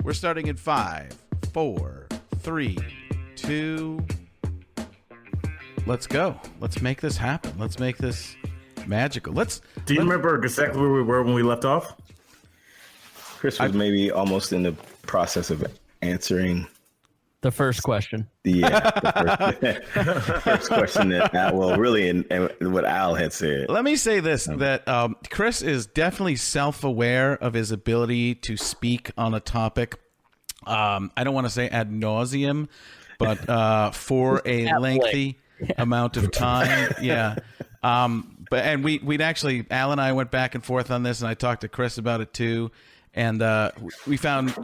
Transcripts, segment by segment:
We're starting in 5, 4, 3, 2. Let's go. Let's make this happen. Let's make this magical. Do you remember exactly where we were when we left off? Chris was maybe almost in the process of answering the first question. The first question that, really, and what Al had said. Let me say this, that Chris is definitely self-aware of his ability to speak on a topic. I don't want to say ad nauseum, but for a lengthy amount of time. Yeah. And we'd actually, Al and I went back and forth on this, and I talked to Chris about it too. And we found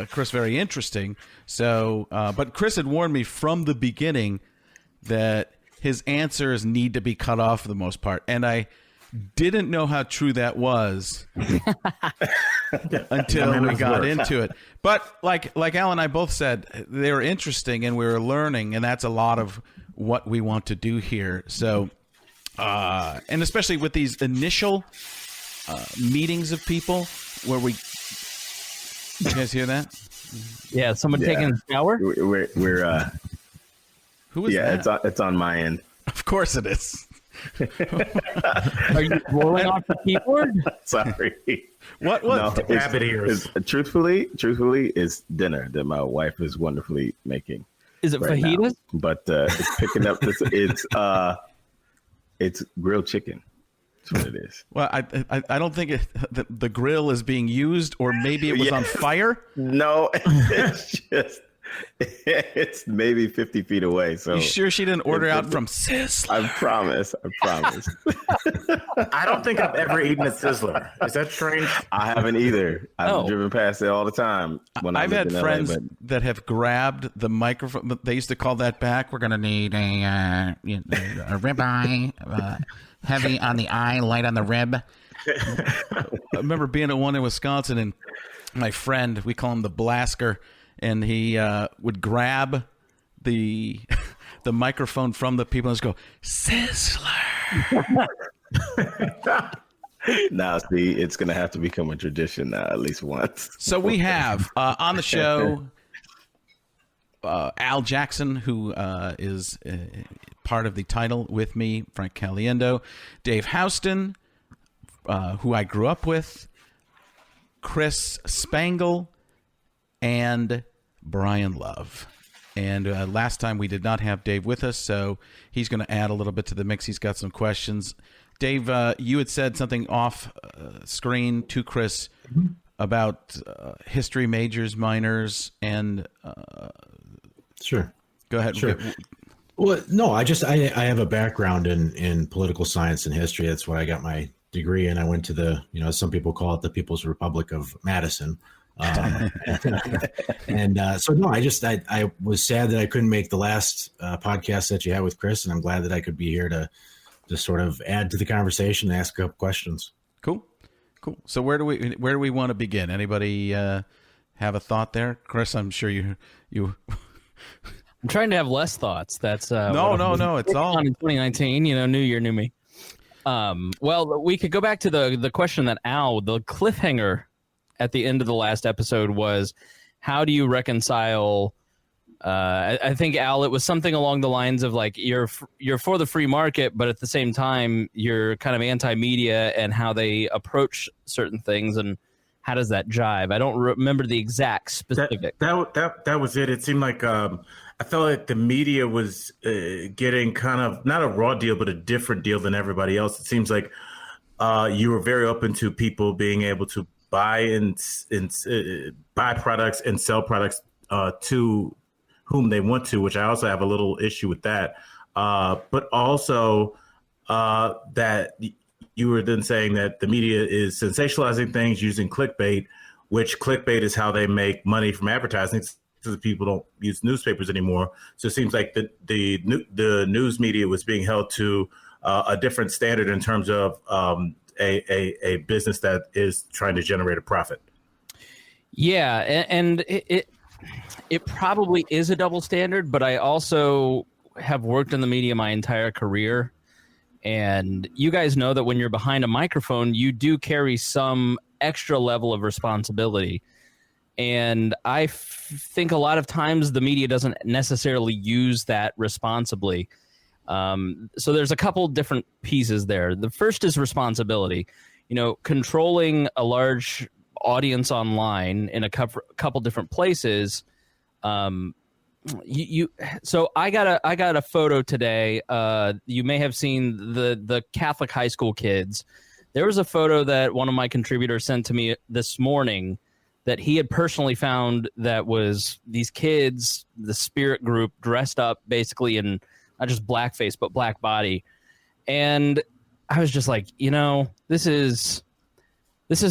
Chris very interesting. So, but Chris had warned me from the beginning that his answers need to be cut off for the most part. And I didn't know how true that was until we got into it. But like Al and I both said, they were interesting and we were learning. And that's a lot of what we want to do here. So, and especially with these initial meetings of people where we... You guys hear that? Yeah, someone taking a shower? We're Who is that? Yeah, it's on my end. Of course it is. Are you rolling off the keyboard? Sorry. What? No, rabbit ears. Truthfully, it's dinner that my wife is wonderfully making. Is it right fajitas? Now. But it's picking up. It's grilled chicken. That's what it is. Well, I don't think the grill is being used, or maybe it was on fire. No, it's maybe 50 feet away. So you sure she didn't order out from Sizzler? I promise. I don't think I've ever eaten at Sizzler. Is that strange? I haven't either. I've driven past it all the time. When I've had friends LA, that have grabbed the microphone. They used to call that back. We're going to need a ribeye. Heavy on the eye, light on the rib. I remember being at one in Wisconsin, and my friend, we call him the Blasker, and he would grab the microphone from the people and just go, Sizzler. Now, see, it's going to have to become a tradition now, at least once. So we have on the show Al Jackson, who is part of the title with me, Frank Caliendo, Dave Houston, who I grew up with, Chris Spangle, and Brian Love. And last time we did not have Dave with us, so he's going to add a little bit to the mix. He's got some questions. Dave, you had said something off screen to Chris about history majors, minors, and... Sure. Go ahead. Sure. Well, no, I have a background in political science and history. That's what I got my degree in. I went to the, some people call it the People's Republic of Madison. So no, I was sad that I couldn't make the last podcast that you had with Chris, and I'm glad that I could be here to sort of add to the conversation and ask a couple questions. Cool. So where do we want to begin? Anybody have a thought there? Chris, I'm sure you I'm trying to have less thoughts. That's no. It's all in 2019. New year, new me. Well, we could go back to the question that Al, the cliffhanger at the end of the last episode was, how do you reconcile? I think, Al, it was something along the lines of like you're for the free market, but at the same time you're kind of anti-media and how they approach certain things, and how does that jive? I don't remember the exact specific. That was it. It seemed like I felt like the media was getting kind of not a raw deal, but a different deal than everybody else. It seems like you were very open to people being able to buy buy products and sell products to whom they want to, which I also have a little issue with that. But also that you were then saying that the media is sensationalizing things using clickbait, which clickbait is how they make money from advertising, because people don't use newspapers anymore. So it seems like the news media was being held to a different standard in terms of a business that is trying to generate a profit. Yeah, and it probably is a double standard, but I also have worked in the media my entire career. And you guys know that when you're behind a microphone, you do carry some extra level of responsibility. And I think a lot of times the media doesn't necessarily use that responsibly. So there's a couple different pieces there. The first is responsibility. Controlling a large audience online in a couple different places. So I got a photo today. You may have seen the Catholic high school kids. There was a photo that one of my contributors sent to me this morning that he had personally found that was these kids, the spirit group, dressed up basically in not just blackface, but black body. And I was just like, this is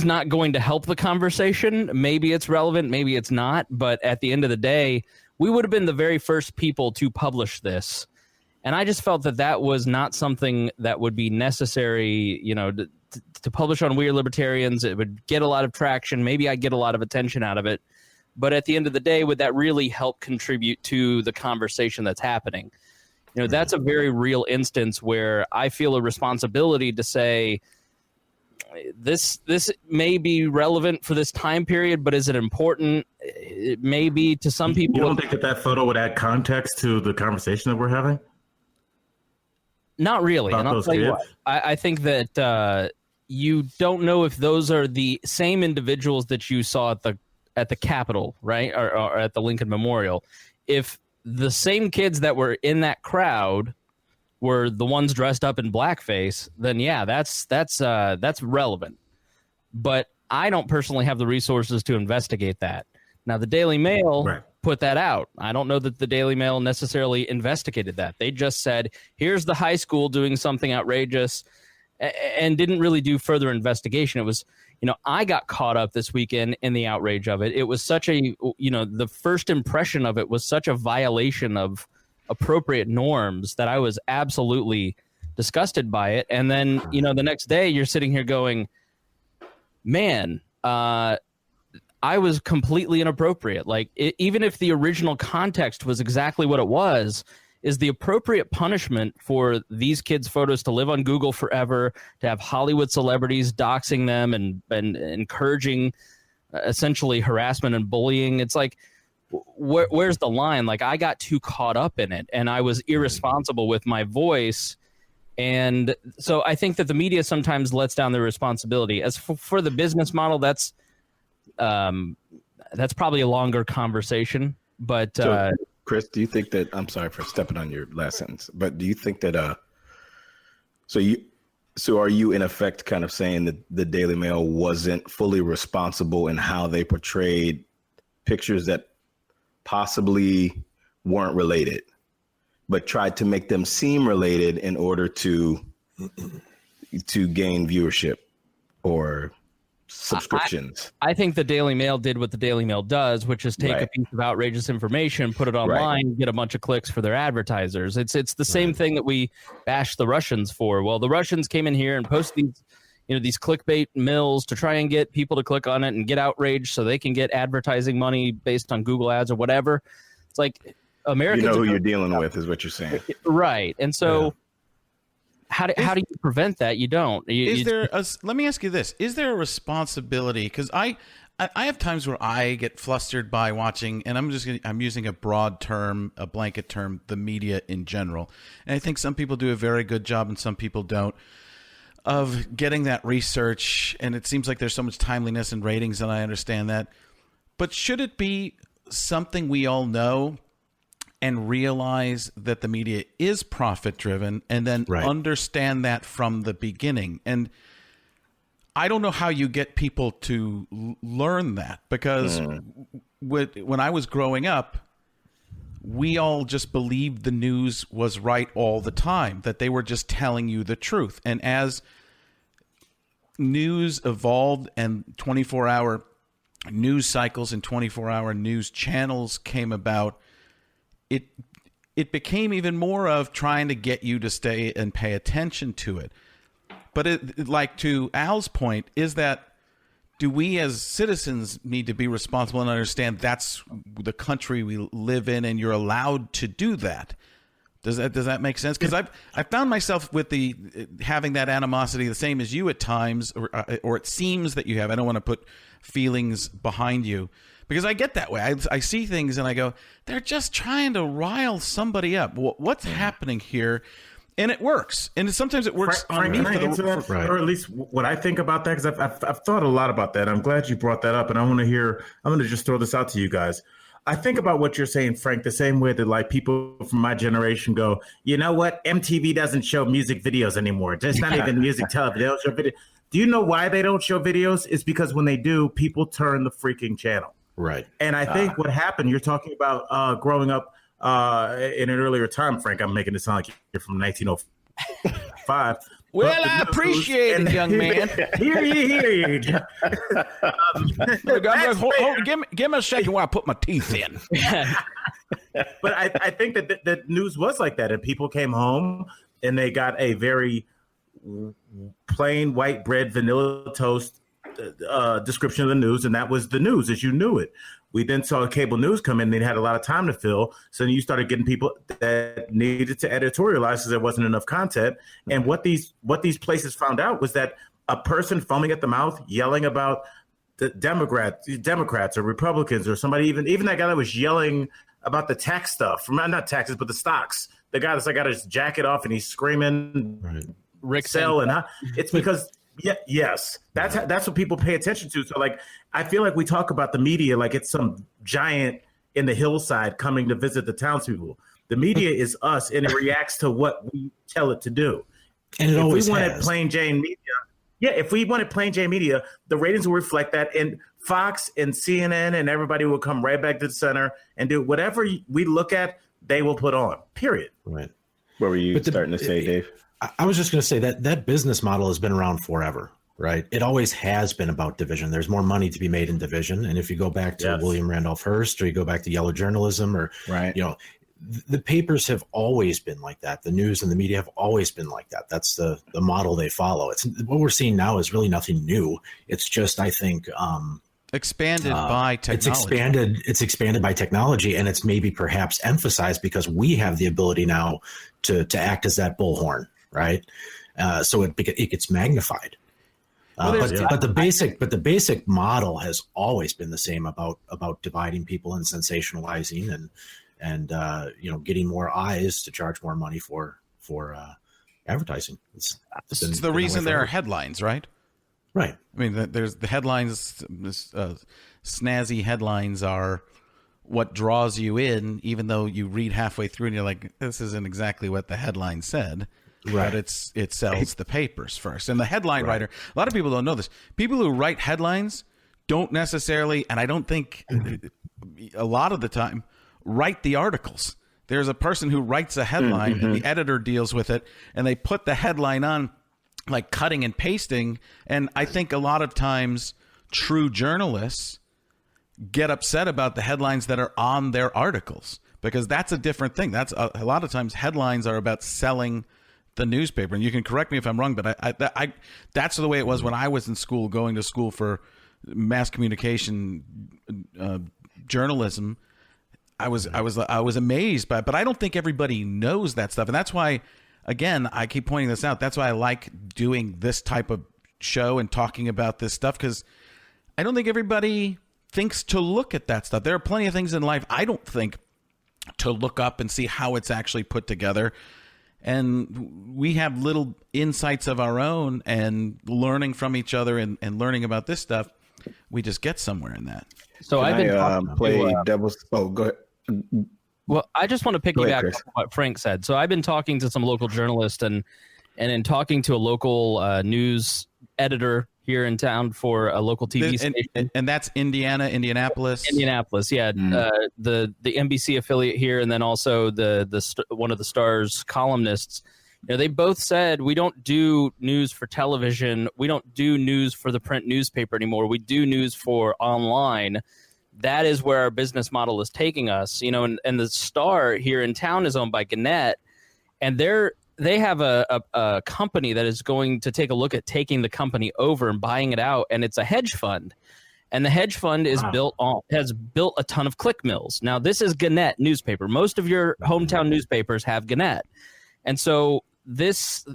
not going to help the conversation. Maybe it's relevant, maybe it's not. But at the end of the day, we would have been the very first people to publish this. And I just felt that was not something that would be necessary, to publish on We Are Libertarians. It would get a lot of traction. Maybe I'd get a lot of attention out of it. But at the end of the day, would that really help contribute to the conversation that's happening? That's a very real instance where I feel a responsibility to say, this may be relevant for this time period, but is it important? It may be to some people. You don't think that photo would add context to the conversation that we're having? Not really. About And I'll tell you what, I think that you don't know if those are the same individuals that you saw at the Capitol, right, or at the Lincoln Memorial. If the same kids that were in that crowd were the ones dressed up in blackface, then yeah, that's relevant. But I don't personally have the resources to investigate that. Now, the Daily Mail put that out. I don't know that the Daily Mail necessarily investigated that. They just said, here's the high school doing something outrageous, and didn't really do further investigation. It was, I got caught up this weekend in the outrage of it. It was such a, the first impression of it was such a violation of appropriate norms that I was absolutely disgusted by it. And then, the next day you're sitting here going, man, I was completely inappropriate. Like, even if the original context was exactly what it was, is the appropriate punishment for these kids' photos to live on Google forever, to have Hollywood celebrities doxing them and encouraging essentially harassment and bullying. It's like, where's the line? Like, I got too caught up in it, and I was irresponsible with my voice. And so I think that the media sometimes lets down their responsibility. As for the business model, that's probably a longer conversation. But so, Chris, do you think that, I'm sorry for stepping on your last sentence, but do you think that so are you in effect kind of saying that the Daily Mail wasn't fully responsible in how they portrayed pictures that possibly weren't related, but tried to make them seem related in order to gain viewership or subscriptions? I think the Daily Mail did what the Daily Mail does, which is take a piece of outrageous information, put it online, get a bunch of clicks for their advertisers. It's the same thing that we bash the Russians for. Well, the Russians came in here and posted these clickbait mills to try and get people to click on it and get outraged so they can get advertising money based on Google ads or whatever. It's like Americans. You know who you're dealing with is what you're saying. Right. And so how do you prevent that? You don't. Let me ask you this. Is there a responsibility? Because I have times where I get flustered by watching, and I'm using a broad term, a blanket term, the media in general. And I think some people do a very good job and some people don't, of getting that research. And it seems like there's so much timeliness and ratings, and I understand that. But should it be something we all know and realize that the media is profit-driven, and then understand that from the beginning? And I don't know how you get people to learn that, because when I was growing up, we all just believed the news was right all the time, that they were just telling you the truth. And as news evolved and 24-hour news cycles and 24-hour news channels came about, it became even more of trying to get you to stay and pay attention to it. But like to Al's point, is that, do we as citizens need to be responsible and understand that's the country we live in and you're allowed to do that? Does that make sense? Because I found myself with having that animosity the same as you at times, or it seems that you have. I don't want to put feelings behind you, because I get that way. I see things and I go, they're just trying to rile somebody up. What's happening here? And it works. And sometimes it works on me. Or at least what I think about that, because I've thought a lot about that. I'm glad you brought that up. And I'm going to just throw this out to you guys. I think about what you're saying, Frank, the same way that like people from my generation go, you know what? MTV doesn't show music videos anymore. It's not even music television. They don't show video. Do you know why they don't show videos? It's because when they do, people turn the freaking channel. Right. And I think what happened, you're talking about growing up in an earlier time, Frank. I'm making it sound like you're from 1905. Well, I appreciate it, young man. Hear you. Give me a second while I put my teeth in. But I think that the news was like that. And people came home and they got a very plain white bread, vanilla toast description of the news. And that was the news as you knew it. We then saw cable news come in. They had a lot of time to fill. So then you started getting people that needed to editorialize because there wasn't enough content. And what these places found out was that a person foaming at the mouth, yelling about the Democrats or Republicans or somebody, even that guy that was yelling about the tax stuff, not taxes, but the stocks. The guy that's like got his jacket off and he's screaming, Rick sell, and it's because. Yeah, yes, that's what people pay attention to. So, like, I feel like we talk about the media like it's some giant in the hillside coming to visit the townspeople. The media is us, and it reacts to what we tell it to do. And it if always we wanted has. plain Jane media, if we wanted plain Jane media, the ratings will reflect that, and Fox and CNN and everybody will come right back to the center and do whatever we look at. They will put on. Period. Right. What were you starting to say, Dave? I was just going to say that business model has been around forever, right? It always has been about division. There's more money to be made in division. And if you go back to William Randolph Hearst, or you go back to yellow journalism, or, the papers have always been like that. The news and the media have always been like that. That's the model they follow. It's what we're seeing now is really nothing new. It's just, I think, expanded by technology. It's expanded by technology, and it's maybe perhaps emphasized because we have the ability now to act as that bullhorn. Right, so it gets magnified, but the basic model has always been the same about dividing people and sensationalizing and getting more eyes to charge more money for advertising. It's the reason there are headlines, right? Right. I mean, there's the headlines. Snazzy headlines are what draws you in, even though you read halfway through and you're like, this isn't exactly what the headline said. Right. But it sells the papers first. And the headline writer, a lot of people don't know this. People who write headlines don't necessarily, and I don't think a lot of the time, write the articles. There's a person who writes a headline and the editor deals with it, and they put the headline on like cutting and pasting. And I think a lot of times true journalists get upset about the headlines that are on their articles, because that's a different thing. That's a lot of times headlines are about selling the newspaper. And you can correct me if I'm wrong, but I that's the way it was when I was in school, going to school for mass communication journalism. I was amazed by it, but I don't think everybody knows that stuff. And that's why, again, I keep pointing this out. That's why I like doing this type of show and talking about this stuff, because I don't think everybody thinks to look at that stuff. There are plenty of things in life I don't think to look up and see how it's actually put together. And we have little insights of our own, and learning from each other and learning about this stuff, we just get somewhere in that. So I've been play devil's. Oh, go ahead. Well, I just want to piggyback on what Frank said. So I've been talking to some local journalists and in talking to a local news editor here in town for a local TV station. And that's Indianapolis, yeah. The NBC affiliate here, and then also the one of the Star's columnists. They both said, we don't do news for television. We don't do news for the print newspaper anymore. We do news for online. That is where our business model is taking us. And the Star here in town is owned by Gannett, and they have a company that is going to take a look at taking the company over and buying it out, and it's a hedge fund. And the hedge fund is has built a ton of click mills. Now, this is Gannett newspaper. Most of your hometown newspapers have Gannett. And so this,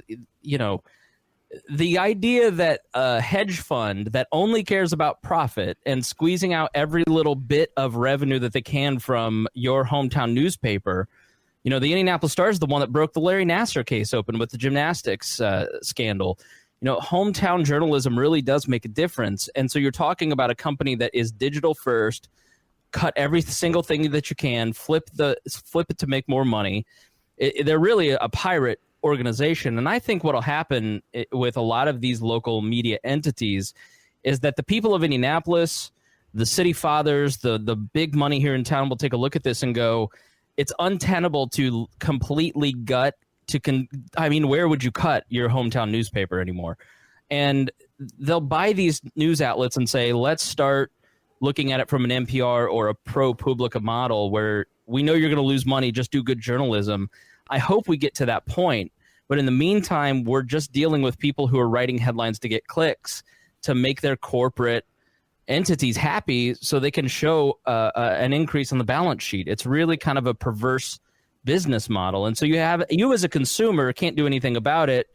the idea that a hedge fund that only cares about profit and squeezing out every little bit of revenue that they can from your hometown newspaper, the Indianapolis Star is the one that broke the Larry Nassar case open with the gymnastics scandal. Hometown journalism really does make a difference. And so you're talking about a company that is digital first, cut every single thing that you can, flip it to make more money. They're really a pirate organization. And I think what'll happen with a lot of these local media entities is that the people of Indianapolis, the city fathers, the big money here in town will take a look at this and go, it's untenable to completely gut where would you cut your hometown newspaper anymore? And they'll buy these news outlets and say, let's start looking at it from an NPR or a ProPublica model where we know you're going to lose money, just do good journalism. I hope we get to that point. But in the meantime, we're just dealing with people who are writing headlines to get clicks to make their corporate entities happy so they can show an increase on the balance sheet. It's really kind of a perverse business model. And so you as a consumer can't do anything about it.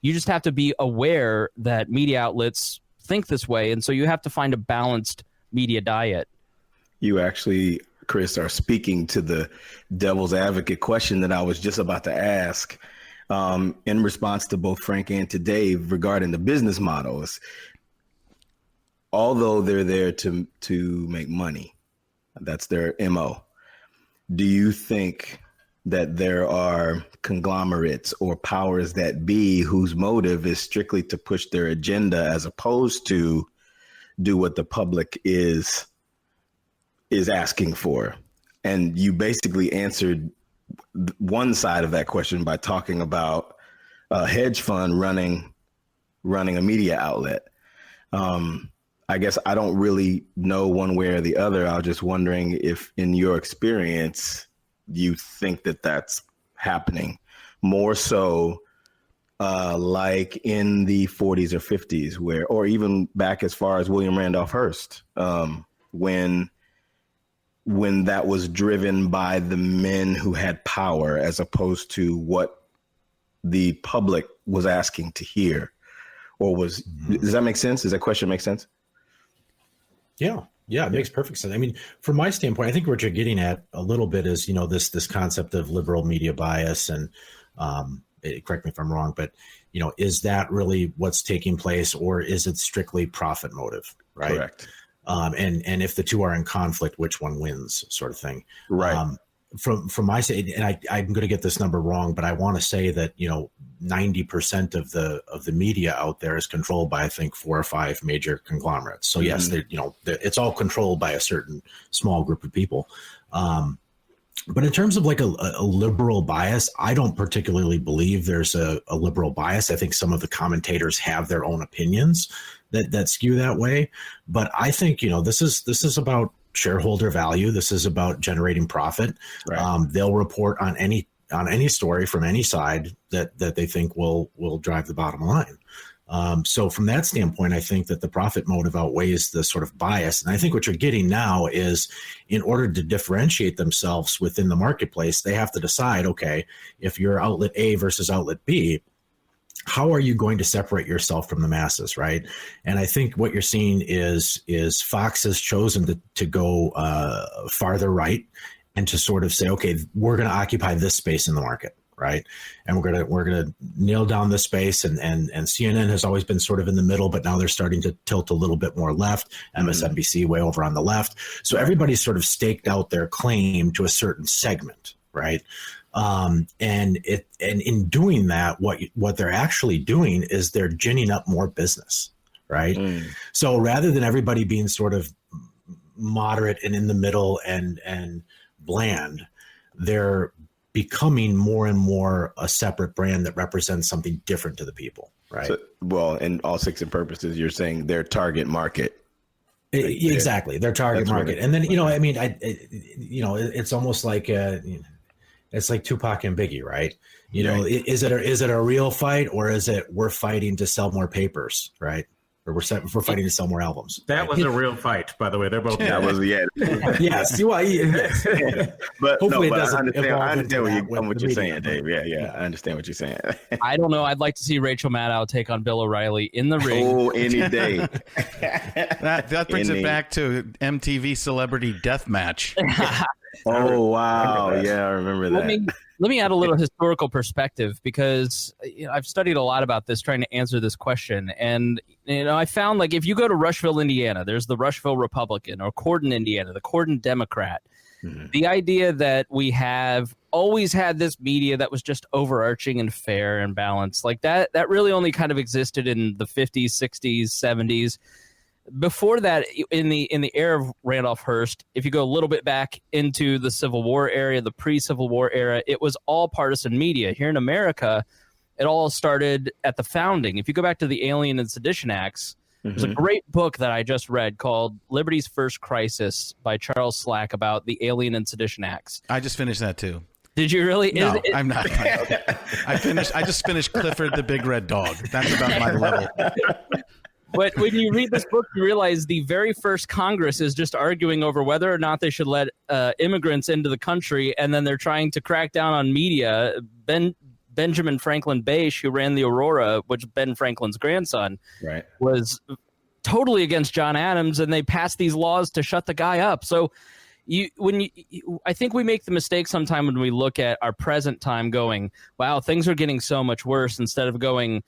You just have to be aware that media outlets think this way. And so you have to find a balanced media diet. You actually, Chris, are speaking to the devil's advocate question that I was just about to ask in response to both Frank and to Dave regarding the business models. Although they're there to make money, that's their MO. Do you think that there are conglomerates or powers that be whose motive is strictly to push their agenda as opposed to do what the public is asking for? And you basically answered one side of that question by talking about a hedge fund running a media outlet. I guess I don't really know one way or the other. I was just wondering if in your experience, you think that that's happening more so like in the 40s or 50s or even back as far as William Randolph Hearst, when that was driven by the men who had power as opposed to what the public was asking to hear does that make sense? Does that question make sense? Yeah, it makes perfect sense. I mean, from my standpoint, I think what you're getting at a little bit is, this concept of liberal media bias, and correct me if I'm wrong, but is that really what's taking place, or is it strictly profit motive? Right. Correct. And if the two are in conflict, which one wins, sort of thing. Right. From my side, and I'm going to get this number wrong, but I want to say that 90% of the media out there is controlled by, I think, 4 or 5 major conglomerates. So yes, it's all controlled by a certain small group of people. But in terms of like a liberal bias, I don't particularly believe there's a liberal bias. I think some of the commentators have their own opinions that skew that way. But I think this is about shareholder value. This is about generating profit. Right. They'll report on any story from any side that they think will drive the bottom line. So from that standpoint, I think that the profit motive outweighs the sort of bias. And I think what you're getting now is, in order to differentiate themselves within the marketplace, they have to decide, okay, if you're outlet A versus outlet B, how are you going to separate yourself from the masses, right? And I think what you're seeing is Fox has chosen to go farther right and to sort of say, okay, we're going to occupy this space in the market, right? And we're gonna nail down this space. And CNN has always been sort of in the middle, but now they're starting to tilt a little bit more left. MSNBC way over on the left. So everybody's sort of staked out their claim to a certain segment, right? And in doing that, what they're actually doing is they're ginning up more business, right? So rather than everybody being sort of moderate and in the middle and bland, they're becoming more and more a separate brand that represents something different to the people, right? So, well, in all intents and purposes, you're saying their target market. Exactly, their target market. And then, it's almost like it's like Tupac and Biggie, right? Is it a real fight, or is it we're fighting to sell more papers, right? or we're fighting to sell more albums. That was a real fight, by the way. They're both. That was yes. But hopefully no, it doesn't. I understand what you're saying, Dave. Yeah, I understand what you're saying. I don't know. I'd like to see Rachel Maddow take on Bill O'Reilly in the ring. Oh, any day. That brings it back to MTV Celebrity Deathmatch. Oh wow, yeah, I remember that. Let me add a little historical perspective, because I've studied a lot about this, trying to answer this question. And I found, like, if you go to Rushville, Indiana, there's the Rushville Republican, or Corden, Indiana, the Corden Democrat. Mm-hmm. The idea that we have always had this media that was just overarching and fair and balanced, like that really only kind of existed in the 50s, 60s, 70s. Before that, in the era of Randolph Hearst, if you go a little bit back into the Civil War era, the pre-Civil War era, it was all partisan media. Here in America, it all started at the founding. If you go back to the Alien and Sedition Acts, there's a great book that I just read called Liberty's First Crisis by Charles Slack about the Alien and Sedition Acts. I just finished that too. Did you really? No, I'm not. I just finished Clifford the Big Red Dog. That's about my level. But when you read this book, you realize the very first Congress is just arguing over whether or not they should let immigrants into the country, and then they're trying to crack down on media. Benjamin Franklin Bache, who ran the Aurora, which Ben Franklin's grandson, right, was totally against John Adams, and they passed these laws to shut the guy up. So I think we make the mistake sometime when we look at our present time going, wow, things are getting so much worse, instead of going,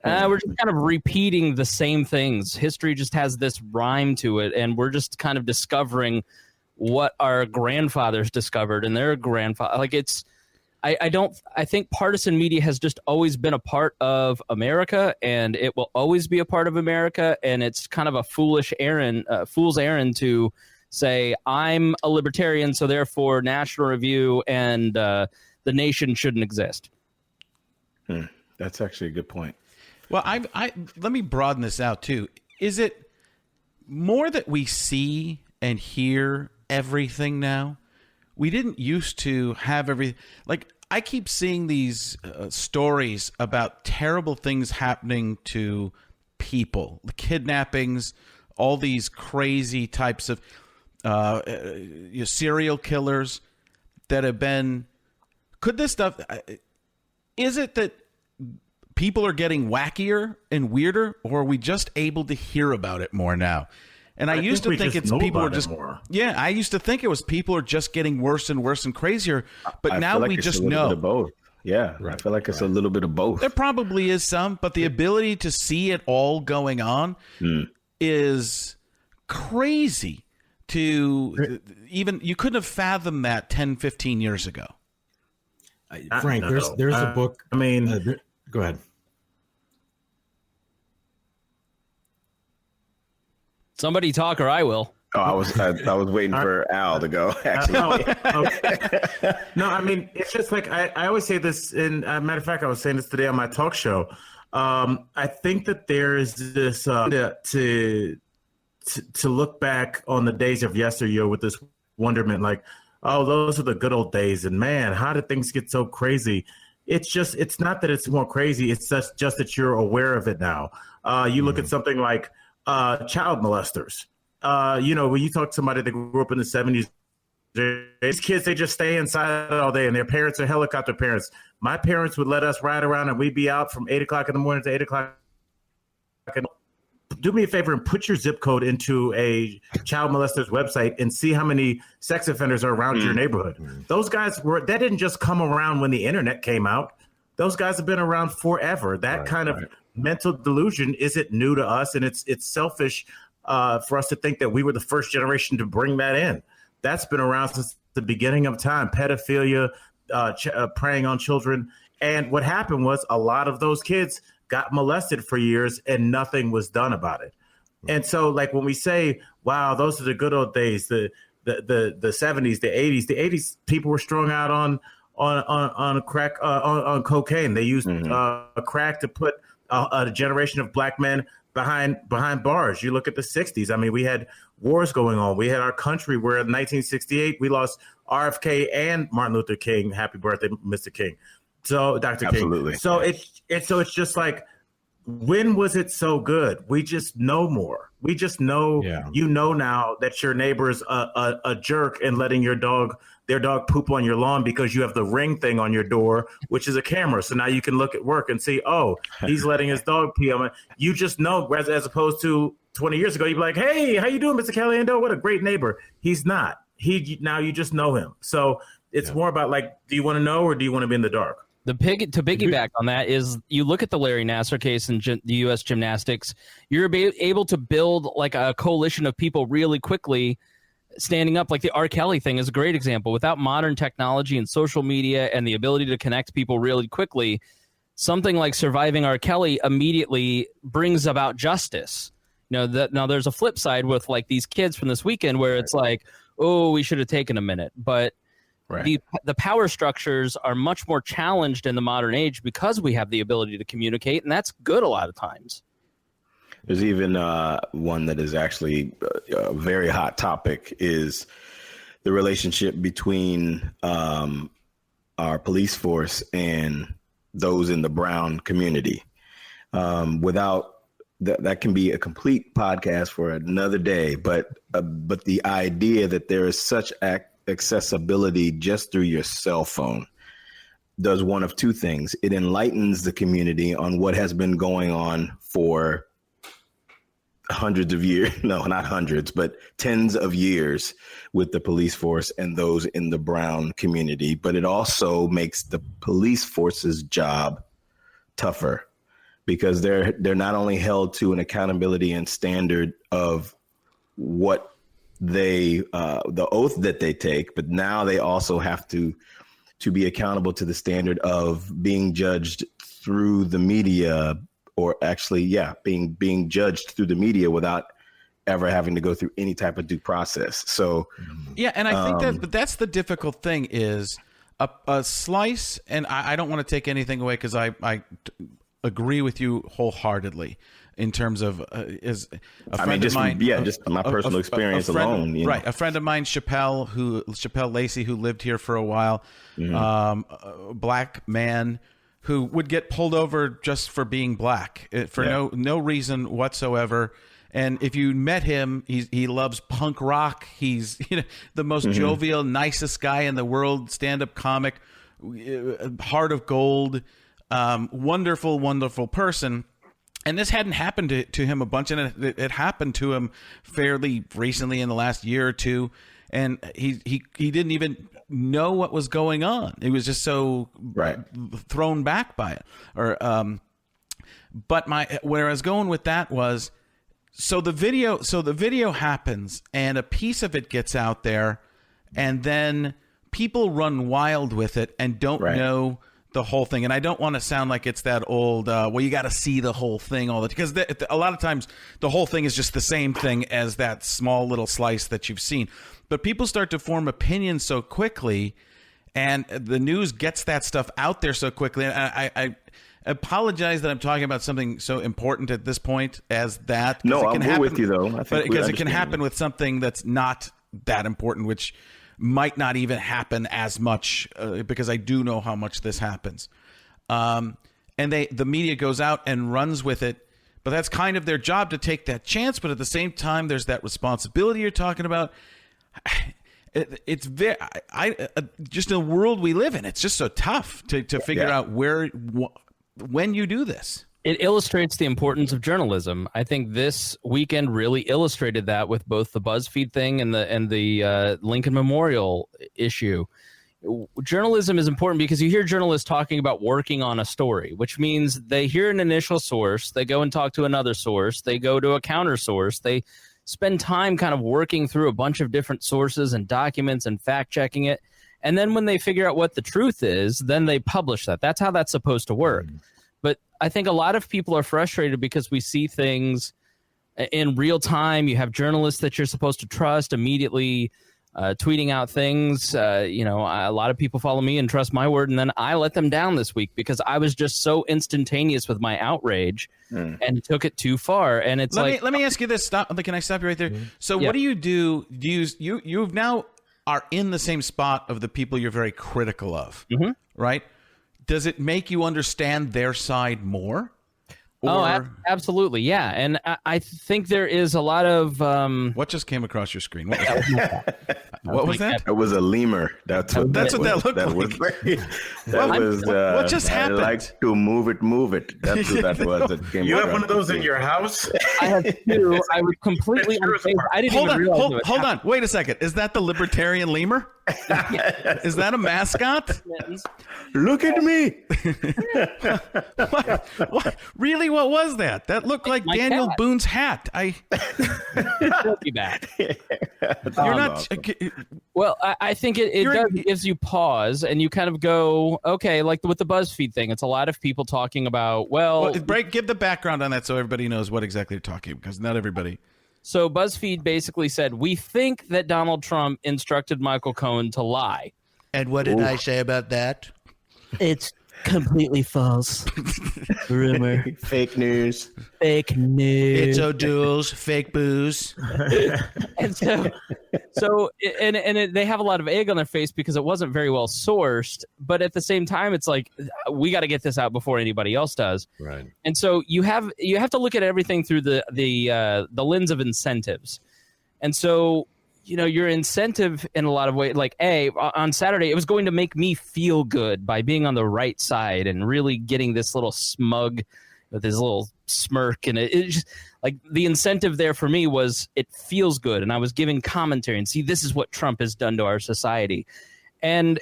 we're just kind of repeating the same things. History just has this rhyme to it, and we're just kind of discovering what our grandfathers discovered and their grandfather. Like, it's, I think partisan media has just always been a part of America, and it will always be a part of America. And it's kind of a fool's errand to say, I'm a libertarian, so therefore National Review and the Nation shouldn't exist. That's actually a good point. Well, let me broaden this out too. Is it more that we see and hear everything now? We didn't used to have everything. Like, I keep seeing these stories about terrible things happening to people, the kidnappings, all these crazy types of serial killers that have been. Could this stuff? Is it that people are getting wackier and weirder, or are we just able to hear about it more now? And I used to think it's people are just more. Yeah, I used to think it was people are just getting worse and worse and crazier, but now we just know. Bit of both. Yeah, right. I feel like it's a little bit of both. There probably is some, but the ability to see it all going on is crazy. Even you couldn't have fathomed that 10, 15 years ago. Frank, there's a book. I mean, go ahead. Somebody talk, or I will. Oh, I was waiting for Al to go. Actually, no, I mean, it's just like I always say this. And matter of fact, I was saying this today on my talk show. I think that there is this to look back on the days of yesteryear with this wonderment, like, oh, those are the good old days, and man, how did things get so crazy? It's not that it's more crazy. It's just that you're aware of it now. You look at something like child molesters. When you talk to somebody that grew up in the 70s, these kids, they just stay inside all day, and their parents are helicopter parents. My parents would let us ride around, and we'd be out from 8 o'clock in the morning to 8 o'clock. Do me a favor and put your zip code into a child molester's website and see how many sex offenders are around your neighborhood. Those guys that didn't just come around when the internet came out. Those guys have been around forever. That kind of mental delusion isn't new to us, and it's selfish for us to think that we were the first generation to bring that in. That's been around since the beginning of time. Pedophilia, preying on children. And what happened was a lot of those kids got molested for years and nothing was done about it. And so, like, when we say, wow, those are the good old days, the 70s, the 80s, people were strung out on crack, on cocaine. They used crack to put a generation of black men behind bars. You look at the 60s. I mean, we had wars going on. We had our country where in 1968 we lost RFK and Martin Luther King. Happy birthday, Mr. King. So Dr. Absolutely. King. So it's just like when was it so good? We just know more. We just know, you know now that your neighbor's a jerk and letting their dog poop on your lawn because you have the Ring thing on your door, which is a camera. So now you can look at work and see, oh, he's letting his dog pee on it. You just know, as opposed to 20 years ago, you'd be like, hey, how you doing, Mr. Caliendo? What a great neighbor. He's not. Now you just know him. So it's more about like, do you want to know or do you want to be in the dark? To piggyback on that is you look at the Larry Nassar case in the U.S. gymnastics, you're able to build like a coalition of people really quickly standing up. Like the R. Kelly thing is a great example. Without modern technology and social media and the ability to connect people really quickly, something like Surviving R. Kelly immediately brings about justice. Now there's a flip side with like these kids from this weekend where it's like, oh, we should have taken a minute. But the power structures are much more challenged in the modern age because we have the ability to communicate, and that's good a lot of times. There's even one that is actually a very hot topic is the relationship between our police force and those in the brown community. Without that can be a complete podcast for another day, but the idea that there is such accessibility just through your cell phone does one of two things. It enlightens the community on what has been going on for hundreds of years. No, not hundreds, but tens of years with the police force and those in the brown community. But it also makes the police force's job tougher because they're not only held to an accountability and standard of what the oath that they take, but now they also have to be accountable to the standard of being judged through the media, or actually, being judged through the media without ever having to go through any type of due process. So, and I think that's the difficult thing is a slice, and I don't want to take anything away because I agree with you wholeheartedly. In terms of is a friend of mine, just my personal experience alone. Right, a friend of mine, Chappelle Lacey, who lived here for a while, a black man who would get pulled over just for being black for no reason whatsoever. And if you met him, he loves punk rock. He's the most jovial, nicest guy in the world, stand-up comic, heart of gold, wonderful, wonderful person. And this hadn't happened to him a bunch, and it happened to him fairly recently in the last year or two. And he didn't even know what was going on. He was just so thrown back by it. But where I was going with that was, so the video happens, and a piece of it gets out there, and then people run wild with it and don't know the whole thing. And I don't want to sound like it's that old, you got to see the whole thing all the time, because a lot of times the whole thing is just the same thing as that small little slice that you've seen. But people start to form opinions so quickly, and the news gets that stuff out there so quickly. And I apologize that I'm talking about something so important at this point as that. No, I'll go with you though. Because it can happen with something that's not that important, which might not even happen as much because I do know how much this happens. And the media goes out and runs with it, but that's kind of their job to take that chance. But at the same time, there's that responsibility you're talking about. It's very, just in the world we live in, it's just so tough to figure out when you do this. It illustrates the importance of journalism. I think this weekend really illustrated that with both the BuzzFeed thing and the Lincoln Memorial issue. Journalism is important because you hear journalists talking about working on a story, which means they hear an initial source, they go and talk to another source, they go to a counter source, they spend time kind of working through a bunch of different sources and documents and fact checking it. And then when they figure out what the truth is, then they publish that. That's how that's supposed to work. But I think a lot of people are frustrated because we see things in real time. You have journalists that you're supposed to trust immediately tweeting out things. A lot of people follow me and trust my word, and then I let them down this week because I was just so instantaneous with my outrage and took it too far. And it's let me ask you this. Can I stop you right there? So what do you do? You now are in the same spot of the people you're very critical of, right? Does it make you understand their side more? Absolutely, yeah. And I think there is a lot of what just came across your screen? What was that? It was a lemur. That's what that looked like. What just happened? I like to move it. That's what that was. That came You have one of those in your house? I have two. I was completely unfazed. I didn't even realize. Hold on. Wait a second. Is that the libertarian lemur? Is that a mascot? Look at me. What? Really? What was that? That looked like my Daniel cat. Boone's hat. He'll be back. You're not. Well, I think it gives you pause, and you kind of go, okay, like with the BuzzFeed thing. It's a lot of people talking about, give the background on that so everybody knows what exactly you're talking, because not everybody. So BuzzFeed basically said, we think that Donald Trump instructed Michael Cohen to lie. And what did I say about that? It's completely false. Rumor. Fake news. Fake news. It's O'Doul's fake booze. And they have a lot of egg on their face because it wasn't very well sourced. But at the same time, it's like, we got to get this out before anybody else does. Right. And so you have to look at everything through the lens of incentives. And so, your incentive in a lot of ways, like on Saturday, it was going to make me feel good by being on the right side and really getting this little smug with his little smirk. And it just like the incentive there for me was it feels good. And I was giving commentary and see, this is what Trump has done to our society. And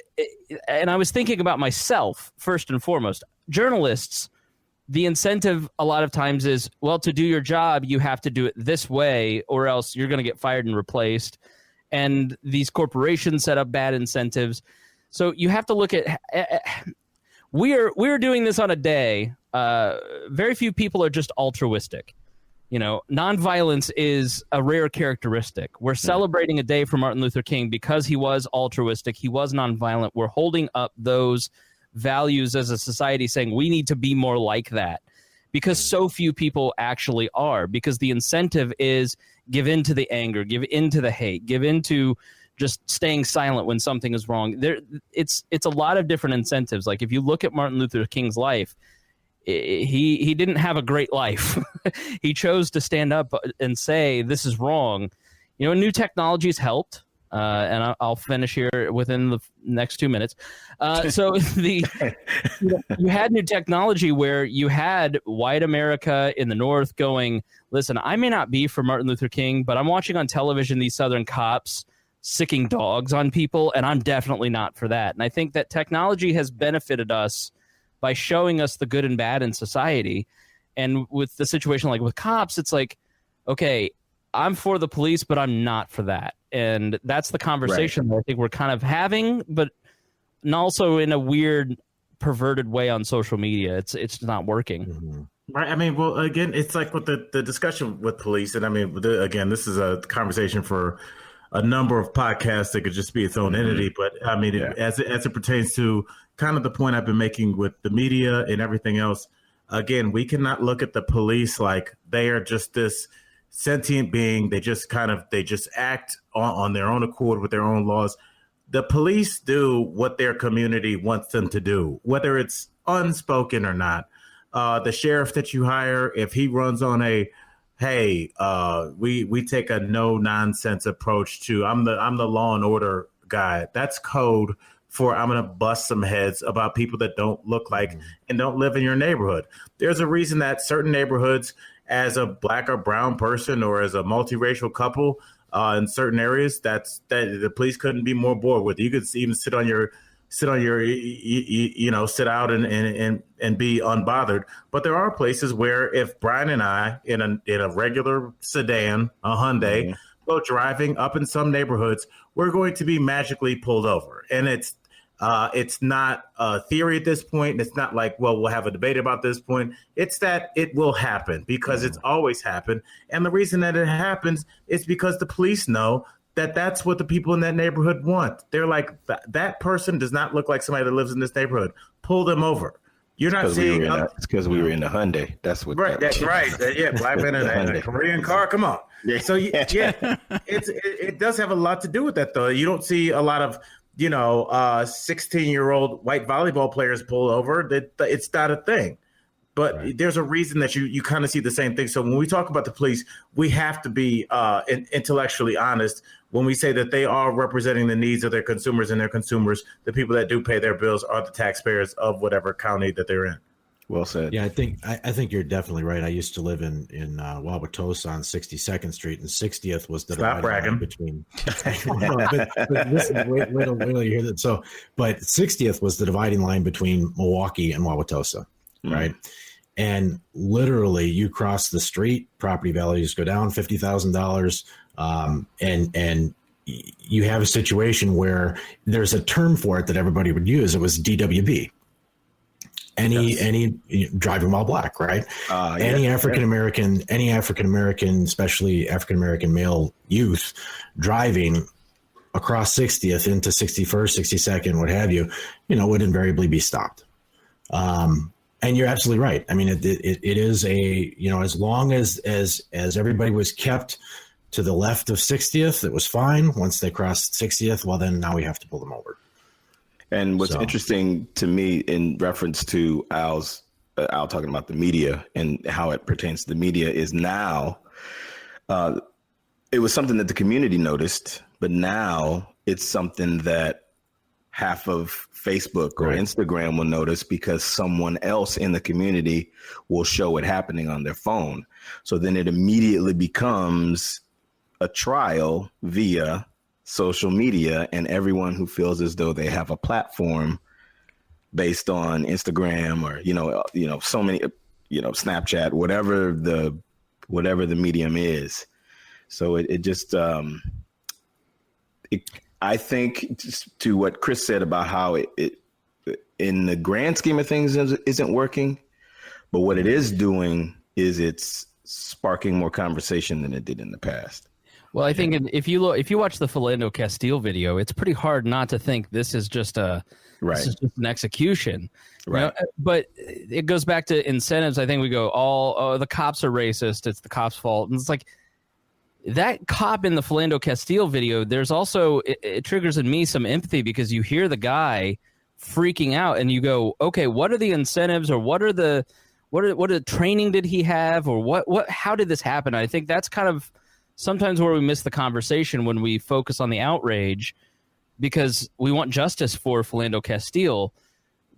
I was thinking about myself first and foremost. Journalists, the incentive a lot of times is, well, to do your job, you have to do it this way or else you're going to get fired and replaced. And these corporations set up bad incentives. So you have to look at we're doing this on a day. Very few people are just altruistic. Nonviolence is a rare characteristic. We're celebrating a day for Martin Luther King because he was altruistic. He was nonviolent. We're holding up those values as a society saying we need to be more like that because so few people actually are, because the incentive is give in to the anger, give in to the hate, give in to just staying silent when something is wrong. It's a lot of different incentives. Like if you look at Martin Luther King's life, he didn't have a great life. He chose to stand up and say this is wrong. New technologies helped. And I'll finish here within the next 2 minutes. So you had new technology where you had white America in the North going, listen, I may not be for Martin Luther King, but I'm watching on television these Southern cops sicking dogs on people, and I'm definitely not for that. And I think that technology has benefited us by showing us the good and bad in society. And with the situation like with cops, it's like, okay, I'm for the police, but I'm not for that. And that's the conversation that I think we're kind of having, but also in a weird, perverted way on social media. It's not working. Mm-hmm. Right. I mean, well, again, it's like with the discussion with police. And I mean, again, this is a conversation for a number of podcasts that could just be its own entity. But I mean, as it pertains to kind of the point I've been making with the media and everything else, again, we cannot look at the police like they are just this sentient being. They just act on their own accord with their own laws. The police do what their community wants them to do, whether it's unspoken or not. The sheriff that you hire, if he runs on we take a no nonsense approach to I'm the law and order guy. That's code for I'm going to bust some heads about people that don't look like and don't live in your neighborhood. There's a reason that certain neighborhoods, as a black or brown person or as a multiracial couple in certain areas, that the police couldn't be more bored with. You could even sit out and be unbothered. But there are places where if Brian and I in a regular sedan, a Hyundai, go driving up in some neighborhoods, we're going to be magically pulled over. And it's not a theory at this point. It's not like, well, we'll have a debate about this point. It's that it will happen because it's always happened. And the reason that it happens is because the police know that that's what the people in that neighborhood want. They're like, that person does not look like somebody that lives in this neighborhood. Pull them over. You're not seeing. It's because we were in the Hyundai. That's what. Right. That's right. Yeah. Black men in a Korean car. Come on. Yeah. So it does have a lot to do with that, though. You don't see a lot of 16-year-old white volleyball players pull over. It's not a thing. But there's a reason that you kind of see the same thing. So when we talk about the police, we have to be intellectually honest when we say that they are representing the needs of their consumers, and their consumers, the people that do pay their bills, are the taxpayers of whatever county that they're in. Well said. Yeah, I think you're definitely right. I used to live in Wauwatosa on 62nd Street, and 60th was the Stop bragging. between. but listen, wait till you hear that. So, but 60th was the dividing line between Milwaukee and Wauwatosa, right? And literally, you cross the street, property values go down $50,000, and you have a situation where there's a term for it that everybody would use. It was DWB. Any driving while black, right? Any African American, especially African American male youth driving across 60th into 61st, 62nd, what have you, would invariably be stopped. And you're absolutely right. I mean, it is as long as everybody was kept to the left of 60th, it was fine. Once they crossed 60th, well, then now we have to pull them over. And what's interesting to me in reference to Al talking about the media and how it pertains to the media is now it was something that the community noticed, but now it's something that half of Facebook or Instagram will notice because someone else in the community will show it happening on their phone. So then it immediately becomes a trial via social media, and everyone who feels as though they have a platform based on Instagram or, so many, Snapchat, whatever the medium is. So it just, I think just to what Chris said about how it in the grand scheme of things isn't working, but what it is doing is it's sparking more conversation than it did in the past. Well, I think if you watch the Philando Castile video, it's pretty hard not to think this is just an execution. Right. But it goes back to incentives. I think we go, the cops are racist. It's the cops' fault. And it's like that cop in the Philando Castile video, there's also, it triggers in me some empathy because you hear the guy freaking out and you go, okay, what are the incentives or what are the training did he have or how did this happen? I think that's kind of sometimes where we miss the conversation when we focus on the outrage because we want justice for Philando Castile,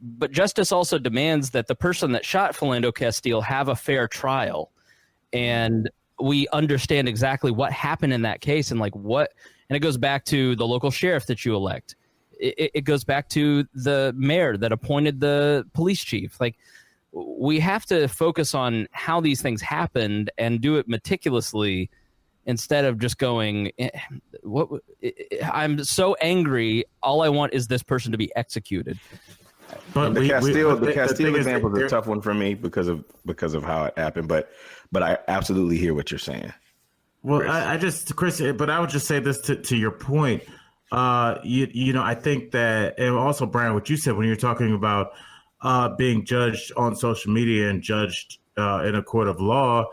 but justice also demands that the person that shot Philando Castile have a fair trial. And we understand exactly what happened in that case and and it goes back to the local sheriff that you elect. It goes back to the mayor that appointed the police chief. We have to focus on how these things happened and do it meticulously instead of just going, I'm so angry. All I want is this person to be executed. But the Castile example is a tough one for me because of how it happened. But I absolutely hear what you're saying. Well, Chris, but I would just say this to your point. I think that, and also Brian, what you said when you're talking about being judged on social media and judged in a court of law.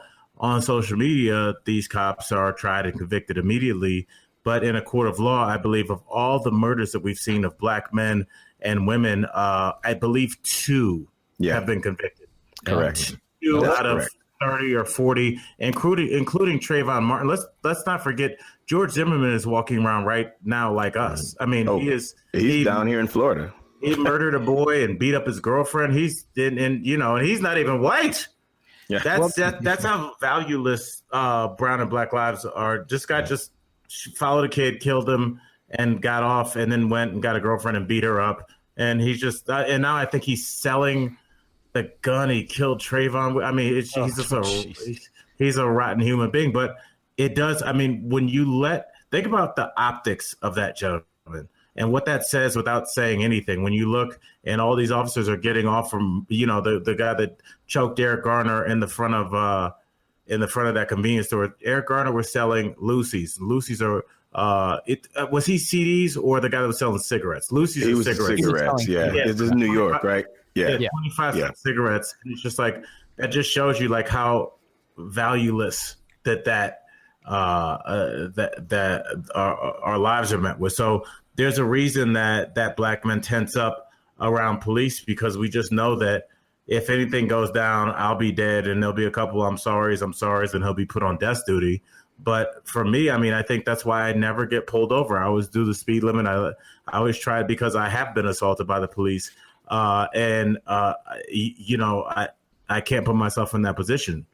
On social media, these cops are tried and convicted immediately. But in a court of law, I believe of all the murders that we've seen of black men and women, I believe 2 have been convicted. Correct. 2 out of 30 or 40, including Trayvon Martin. Let's not forget George Zimmerman is walking around right now like us. I mean, he's down here in Florida. He murdered a boy and beat up his girlfriend. He's and he's not even white. Yeah, that's how valueless brown and black lives are. This guy just followed a kid, killed him, and got off, and then went and got a girlfriend and beat her up. And he's just and now I think he's selling the gun he killed Trayvon. I mean, he's a rotten human being. But it does. I mean, when you think about the optics of that gentleman and what that says without saying anything. When you look and all these officers are getting off from, the guy that choked Eric Garner in the front of that convenience store. Eric Garner was selling Lucy's. Lucy's are was he CDs or the guy that was selling cigarettes? Lucy's he was cigarettes. Yeah. It's in New York, right? Yeah. 25 cigarettes. And it's just that just shows you how valueless that our lives are met with. So there's a reason that black men tense up around police because we just know that if anything goes down, I'll be dead, and there'll be a couple I'm sorry's, and he'll be put on death duty. But for me, I mean, I think that's why I never get pulled over. I always do the speed limit. I always try it because I have been assaulted by the police. I can't put myself in that position.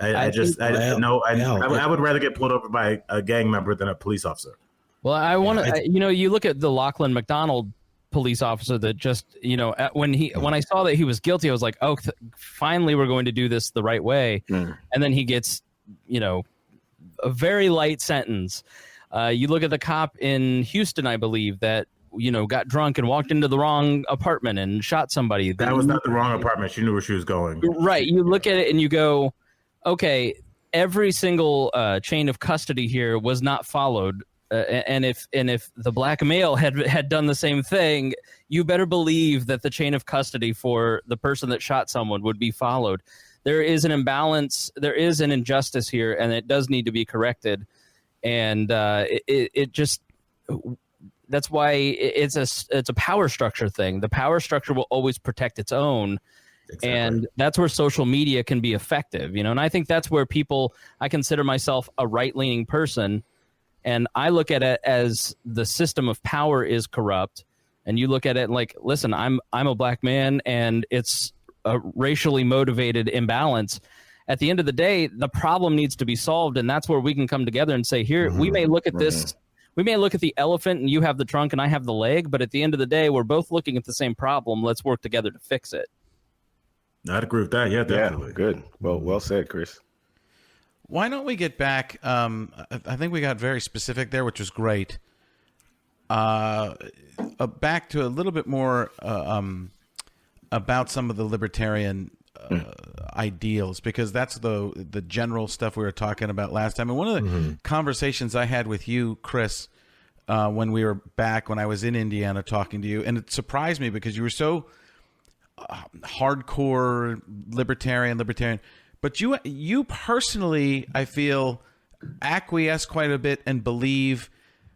I would rather get pulled over by a gang member than a police officer. Well, I want to, you look at the Lachlan McDonald police officer that just, when I saw that he was guilty, I was like, oh, finally we're going to do this the right way. And then he gets, a very light sentence. You look at the cop in Houston, I believe, that, got drunk and walked into the wrong apartment and shot somebody. That was not the wrong apartment. She knew where she was going. Right. You look at it and you go, okay, every single chain of custody here was not followed. And if the black male had done the same thing, you better believe that the chain of custody for the person that shot someone would be followed. There is an imbalance. There is an injustice here, and it does need to be corrected. And it just that's why it's a power structure thing. The power structure will always protect its own. Exactly. And that's where social media can be effective, and I think that's where I consider myself a right-leaning person. And I look at it as the system of power is corrupt. And you look at it like, listen, I'm a black man, and it's a racially motivated imbalance. At the end of the day, the problem needs to be solved. And that's where we can come together and say, here, we may look at this. We may look at the elephant and you have the trunk and I have the leg. But at the end of the day, we're both looking at the same problem. Let's work together to fix it. I'd agree with that. Yeah, definitely. Yeah, good. Well said, Chris. Why don't we get back? I think we got very specific there, which was great. Back to a little bit more about some of the libertarian ideals, because that's the general stuff we were talking about last time. And one of the conversations I had with you, Chris, when we were back, when I was in Indiana talking to you, and it surprised me because you were so hardcore libertarian. But you personally, I feel, acquiesce quite a bit and believe,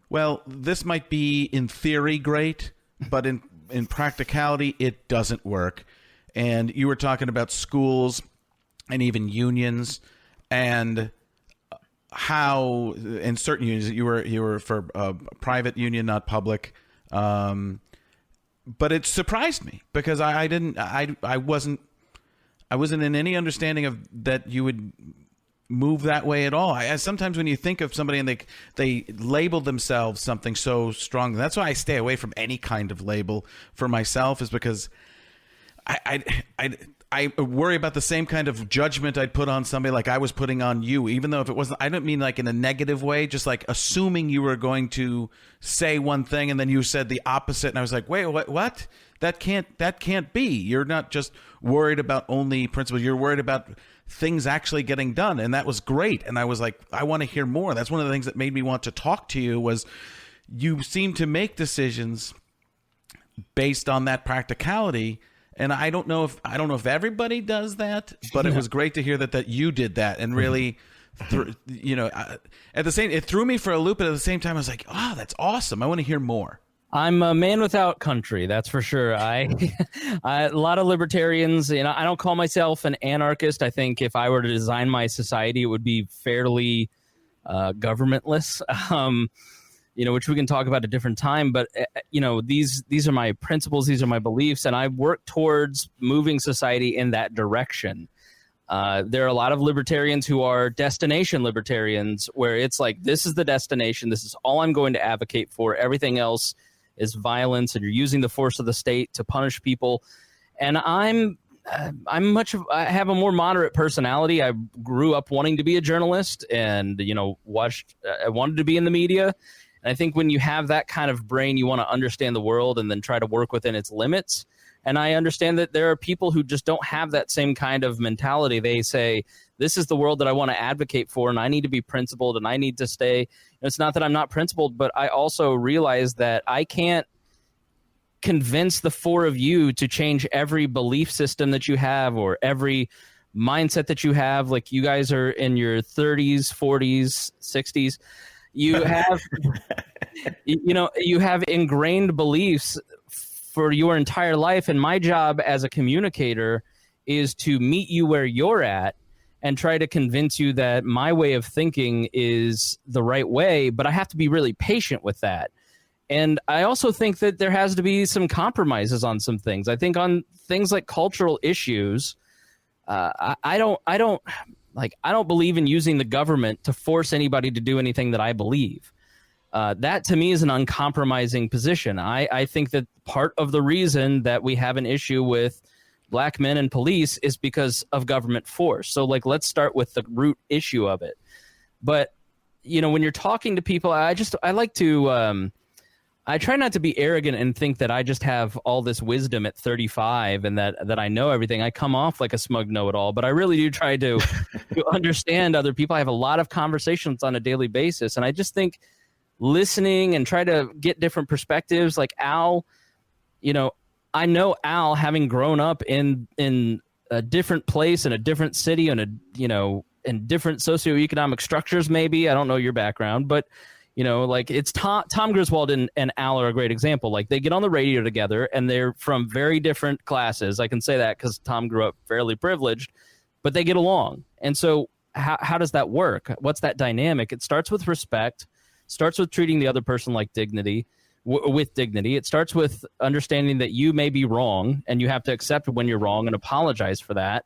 well, this might be in theory great, but in practicality, it doesn't work. And you were talking about schools and even unions and how in certain unions you were for a private union, not public. But it surprised me because I wasn't in any understanding of that you would move that way at all. Sometimes when you think of somebody and they label themselves something so strong, that's why I stay away from any kind of label for myself, is because I worry about the same kind of judgment I'd put on somebody like I was putting on you, even though if it wasn't, I don't mean like in a negative way, just like assuming you were going to say one thing and then you said the opposite. And I was like, wait, what? That can't be. You're not just worried about only principles. You're worried about things actually getting done. And that was great. And I was like, I want to hear more. That's one of the things that made me want to talk to you, was you seem to make decisions based on that practicality. And I don't know if everybody does that, but it was great to hear that you did that and really, at the same, it threw me for a loop. But at the same time, I was like, oh, that's awesome. I want to hear more. I'm a man without country, that's for sure. A lot of libertarians, I don't call myself an anarchist. I think if I were to design my society, it would be fairly governmentless. Which we can talk about at a different time. But, these are my principles. These are my beliefs. And I work towards moving society in that direction. There are a lot of libertarians who are destination libertarians, where it's like, this is the destination. This is all I'm going to advocate for. Everything else is violence, and you're using the force of the state to punish people. And I have a more moderate personality. I grew up wanting to be a journalist and, I wanted to be in the media. And I think when you have that kind of brain, you want to understand the world and then try to work within its limits. And I understand that there are people who just don't have that same kind of mentality. They say, this is the world that I want to advocate for, and I need to be principled, and I need to stay. It's not that I'm not principled, but I also realize that I can't convince the four of you to change every belief system that you have or every mindset that you have. Like, you guys are in your 30s, 40s, 60s. You have, you have ingrained beliefs for your entire life. And my job as a communicator is to meet you where you're at and try to convince you that my way of thinking is the right way, but I have to be really patient with that. And I also think that there has to be some compromises on some things. I think on things like cultural issues, I don't believe in using the government to force anybody to do anything that I believe. That to me is an uncompromising position. I think that part of the reason that we have an issue with black men and police is because of government force. So like, let's start with the root issue of it. But, you know, when you're talking to people, I like to, I try not to be arrogant and think that I just have all this wisdom at 35 and that I know everything. I come off like a smug know-it-all, but I really do try to understand other people. I have a lot of conversations on a daily basis. And I just think listening and try to get different perspectives, like Al, you know Al, having grown up in a different place, in a different city, in different socioeconomic structures, maybe. I don't know your background, but, you know, like it's Tom Griswold and Al are a great example. Like they get on the radio together and they're from very different classes. I can say that because Tom grew up fairly privileged, but they get along. And so how does that work? What's that dynamic? It starts with respect, starts with treating the other person like dignity. With dignity. It starts with understanding that you may be wrong and you have to accept when you're wrong and apologize for that.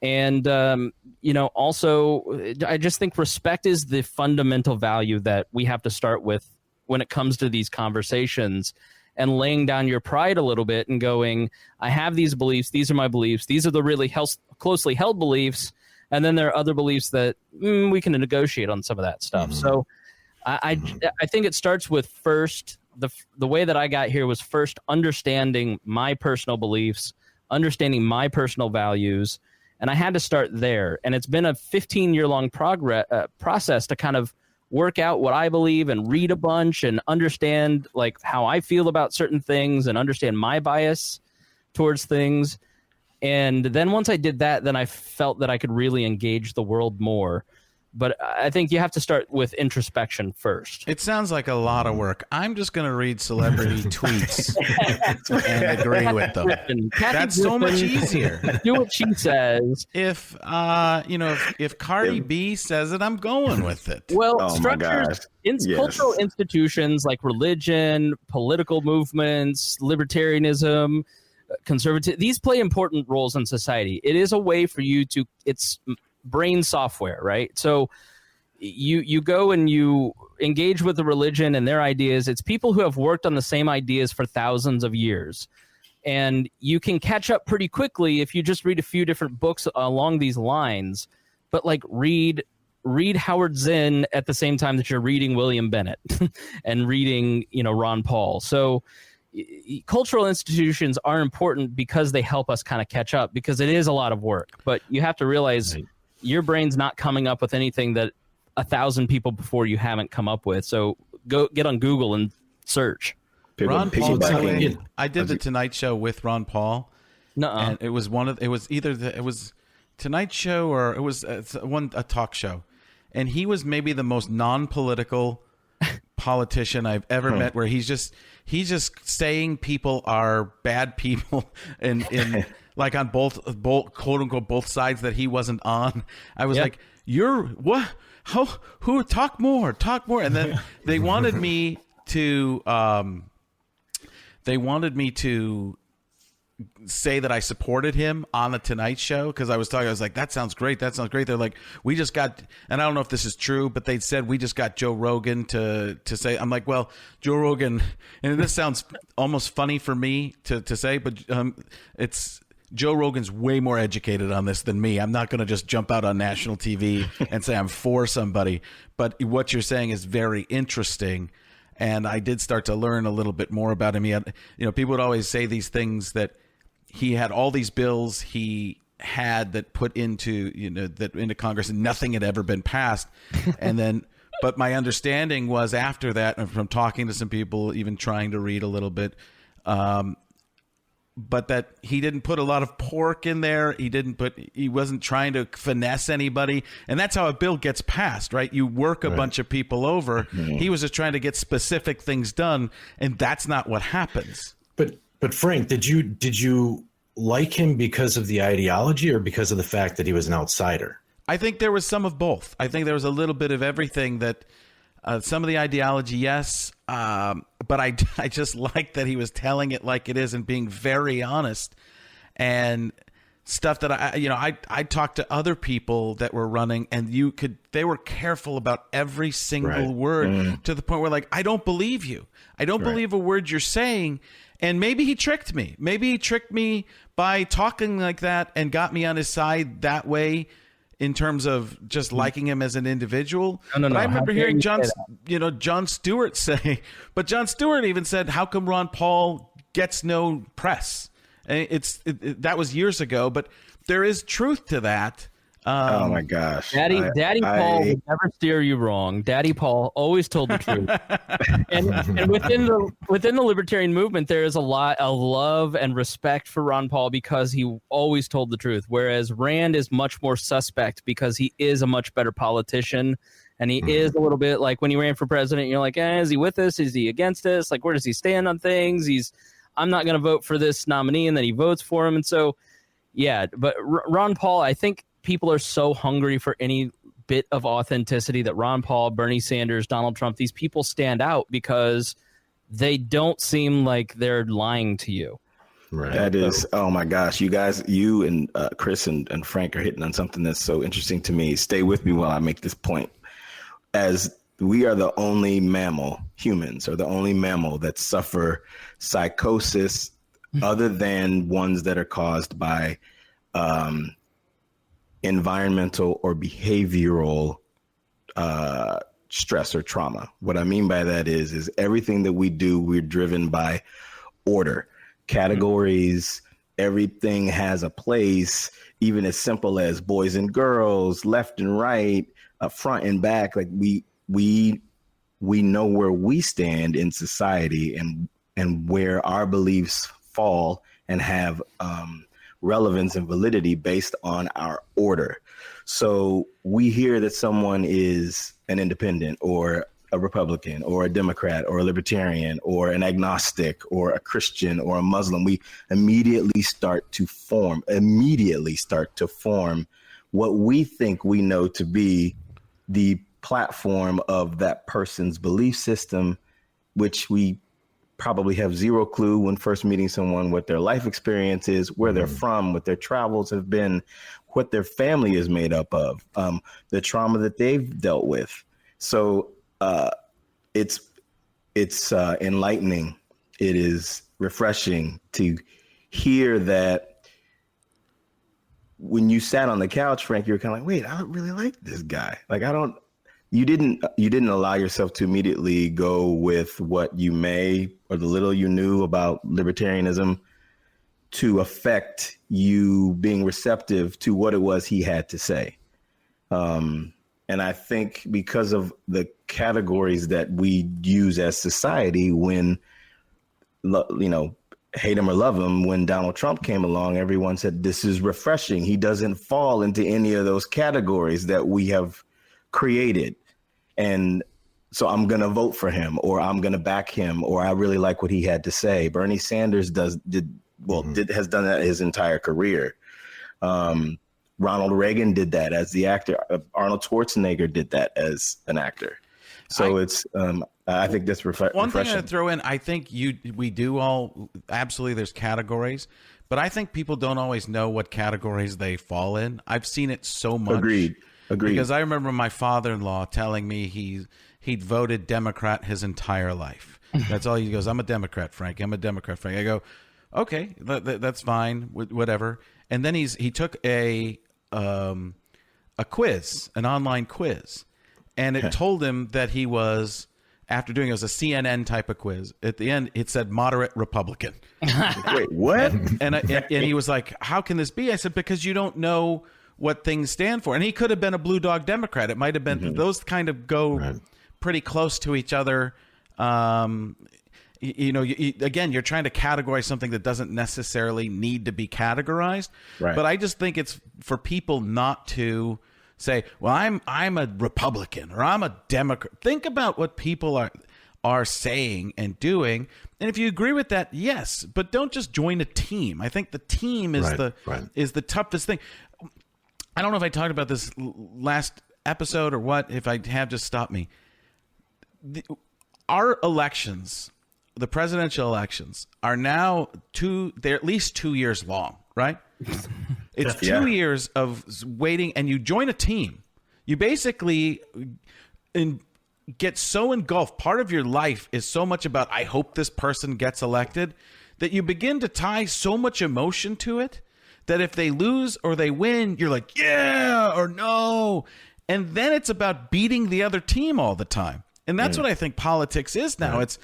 And, also, I just think respect is the fundamental value that we have to start with when it comes to these conversations, and laying down your pride a little bit and going, I have these beliefs. These are my beliefs. These are the really closely held beliefs. And then there are other beliefs that we can negotiate on some of that stuff. Mm-hmm. So I think it starts with first, the way that I got here was first understanding my personal beliefs, understanding my personal values, and I had to start there. And it's been a 15-year-long process to kind of work out what I believe and read a bunch and understand like how I feel about certain things and understand my bias towards things. And then once I did that, then I felt that I could really engage the world more. But I think you have to start with introspection first. It sounds like a lot of work. I'm just going to read celebrity tweets and agree with them. That's so much easier. Do what she says. If Cardi B says it, I'm going with it. Well, structures, cultural institutions like religion, political movements, libertarianism, conservative, these play important roles in society. It is a way for you to, it's brain software, right? So you go and you engage with the religion and their ideas. It's people who have worked on the same ideas for thousands of years. And you can catch up pretty quickly if you just read a few different books along these lines. But like read Howard Zinn at the same time that you're reading William Bennett and reading, Ron Paul. So cultural institutions are important because they help us kind of catch up, because it is a lot of work. But you have to realize your brain's not coming up with anything that 1,000 people before you haven't come up with. So go get on Google and search. Ron Paul. I did the Tonight Show with Ron Paul. And it was it was Tonight Show or it was a talk show, and he was maybe the most non-political politician I've ever met, where he's just saying people are bad people and like on both quote unquote both sides that he wasn't on. I was like, you're what? Who talk more? And then they wanted me to say that I supported him on the Tonight Show, because I was like, that sounds great. They're like, we just got, and I don't know if this is true, but they said we just got Joe Rogan to say. I'm like, well, Joe Rogan, and this sounds almost funny for me to say, but it's Joe Rogan's way more educated on this than me. I'm not going to just jump out on national TV and say I'm for somebody, but what you're saying is very interesting. And I did start to learn a little bit more about him. He had, people would always say these things, that he had all these bills he had that put into, into Congress, and nothing had ever been passed. And then, but my understanding was after that, and from talking to some people, even trying to read a little bit, but that he didn't put a lot of pork in there. He wasn't trying to finesse anybody. And that's how a bill gets passed, right? You work a bunch of people over. Mm-hmm. He was just trying to get specific things done, and that's not what happens. But Frank, did you like him because of the ideology or because of the fact that he was an outsider? I think there was some of both. I think there was a little bit of everything. That some of the ideology, yes, but I just like that he was telling it like it is and being very honest, and stuff that I talked to other people that were running, and they were careful about every single word to the point where, like, I don't believe you. I don't believe a word you're saying. And maybe he tricked me. Maybe he tricked me by talking like that and got me on his side that way, in terms of just liking him as an individual. No. But I remember hearing Jon Stewart say, but Jon Stewart even said, how come Ron Paul gets no press? And that was years ago, but there is truth to that. Oh my gosh, Daddy Paul would never steer you wrong. Daddy Paul always told the truth. and within the libertarian movement, there is a lot of love and respect for Ron Paul because he always told the truth. Whereas Rand is much more suspect because he is a much better politician, and he is a little bit like when he ran for president. You're like, is he with us? Is he against us? Like, where does he stand on things? I'm not going to vote for this nominee, and then he votes for him, and so yeah. But Ron Paul, I think. People are so hungry for any bit of authenticity that Ron Paul, Bernie Sanders, Donald Trump, these people stand out because they don't seem like they're lying to you. Right. That is, oh my gosh, you guys, you and Chris and Frank are hitting on something that's so interesting to me. Stay with me while I make this point. As we are the only mammal, humans are the only mammal that suffer psychosis other than ones that are caused by environmental or behavioral stress or trauma. What I mean by that is everything that we do, we're driven by order, categories. Everything has a place, even as simple as boys and girls, left and right, front and back. Like we know where we stand in society and where our beliefs fall and have relevance and validity based on our order. So we hear that someone is an independent or a Republican or a Democrat or a Libertarian or an agnostic or a Christian or a Muslim. We immediately start to form what we think we know to be the platform of that person's belief system, which we probably have zero clue when first meeting someone what their life experience is, where they're from, what their travels have been, what their family is made up of, the trauma that they've dealt with. So it's enlightening. It is refreshing to hear that when you sat on the couch, Frank, you were kind of like, wait, I don't really like this guy. Like, you didn't allow yourself to immediately go with what you may or the little you knew about libertarianism to affect you being receptive to what it was he had to say. And I think because of the categories that we use as society, when, hate him or love him, when Donald Trump came along, everyone said, this is refreshing. He doesn't fall into any of those categories that we have created. And so I'm going to vote for him, or I'm going to back him, or I really like what he had to say. Bernie Sanders has done that his entire career. Ronald Reagan did that as the actor. Arnold Schwarzenegger did that as an actor. So I think that's refreshing. One thing I'd throw in, I think we do all, absolutely, there's categories, but I think people don't always know what categories they fall in. I've seen it so much. Agreed. Because I remember my father-in-law telling me he'd voted Democrat his entire life. That's all he goes, I'm a Democrat, Frank. I'm a Democrat, Frank. I go, okay, that's fine, whatever. And then he took a quiz, an online quiz, and it told him that he was, after doing it was a CNN type of quiz. At the end, it said moderate Republican. Wait, what? And he was like, how can this be? I said, because you don't know what things stand for. And he could have been a blue dog Democrat. It might have been, those kind of go pretty close to each other. Again, you're trying to categorize something that doesn't necessarily need to be categorized. Right. But I just think it's for people not to say, well, I'm a Republican or I'm a Democrat. Think about what people are saying and doing. And if you agree with that, yes, but don't just join a team. I think the team is is the toughest thing. I don't know if I talked about this last episode or what. If I have, just stop me. Our elections, the presidential elections, are now they're at least 2 years long, right? It's 2 years of waiting, and you join a team. You basically get so engulfed. Part of your life is so much about, I hope this person gets elected, that you begin to tie so much emotion to it that if they lose or they win, you're like, yeah or no. And then it's about beating the other team all the time. And that's what I think politics is now. It's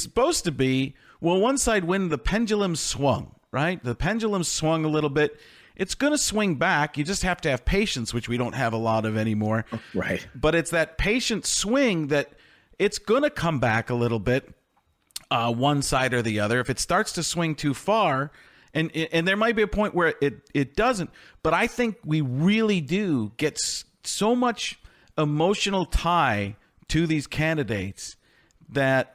supposed to be, well, one side win, the pendulum swung, right? The pendulum swung a little bit. It's going to swing back. You just have to have patience, which we don't have a lot of anymore. Right. But it's that patient swing that it's going to come back a little bit, one side or the other. If it starts to swing too far, and there might be a point where it doesn't, but I think we really do get so much emotional tie to these candidates that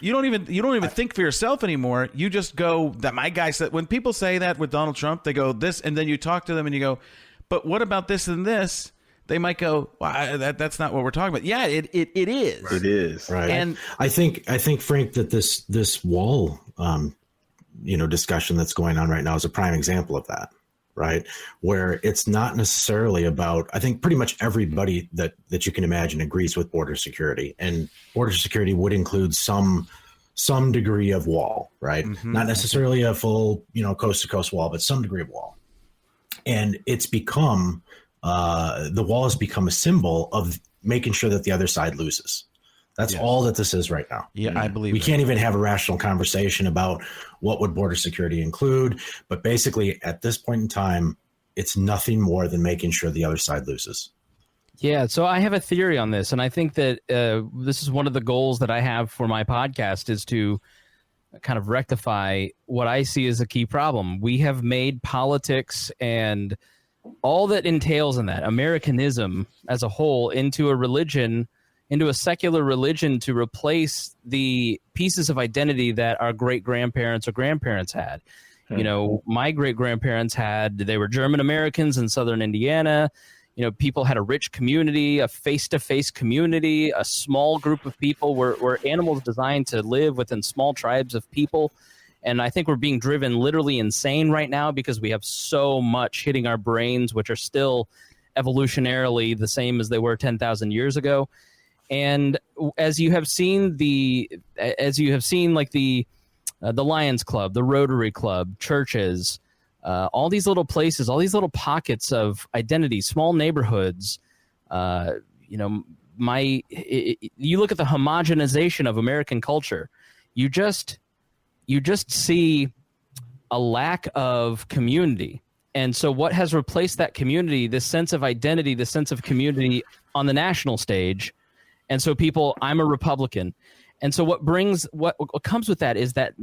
you don't even think for yourself anymore. You just go, that my guy said. When people say that with Donald Trump, they go this, and then you talk to them and you go, but what about this and this? They might go, well, that's not what we're talking about. Yeah, it is. It is. Right. And I think Frank, that this wall discussion that's going on right now is a prime example of that. Right, where it's not necessarily about, I think pretty much everybody that you can imagine agrees with border security, and border security would include some degree of wall, right? Mm-hmm. Not necessarily a full, coast to coast wall, but some degree of wall. And it's become, the wall has become a symbol of making sure that the other side loses. That's all that this is right now. Yeah, I believe we can't even have a rational conversation about what would border security include. But basically, at this point in time, it's nothing more than making sure the other side loses. Yeah, so I have a theory on this, and I think that this is one of the goals that I have for my podcast, is to kind of rectify what I see as a key problem. We have made politics and all that entails in that, Americanism as a whole, into a religion, into a secular religion, to replace the pieces of identity that our great-grandparents or grandparents had. My great-grandparents they were German Americans in southern Indiana. People had a rich community, a face-to-face community, a small group of people were animals designed to live within small tribes of people. And I think we're being driven literally insane right now because we have so much hitting our brains, which are still evolutionarily the same as they were 10,000 years ago. And as you have seen like the Lions Club, the Rotary Club, churches, all these little places, all these little pockets of identity, small neighborhoods, you look at the homogenization of American culture, you just see a lack of community. And so what has replaced that community, this sense of identity, this sense of community on the national stage? And so I'm a Republican. And so what comes with that is that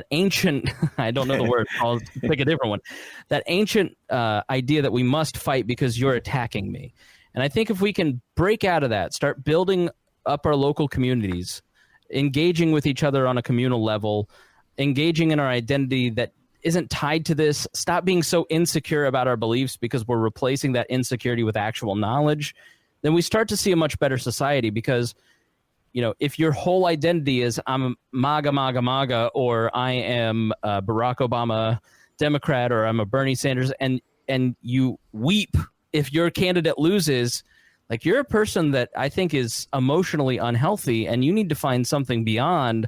ancient, I don't know the word, I'll pick a different one. That ancient idea that we must fight because you're attacking me. And I think if we can break out of that, start building up our local communities, engaging with each other on a communal level, engaging in our identity that isn't tied to this, stop being so insecure about our beliefs because we're replacing that insecurity with actual knowledge, then we start to see a much better society. Because, if your whole identity is I'm MAGA, MAGA, MAGA, or I am Barack Obama Democrat, or I'm a Bernie Sanders, and you weep if your candidate loses, like, you're a person that I think is emotionally unhealthy, and you need to find something beyond.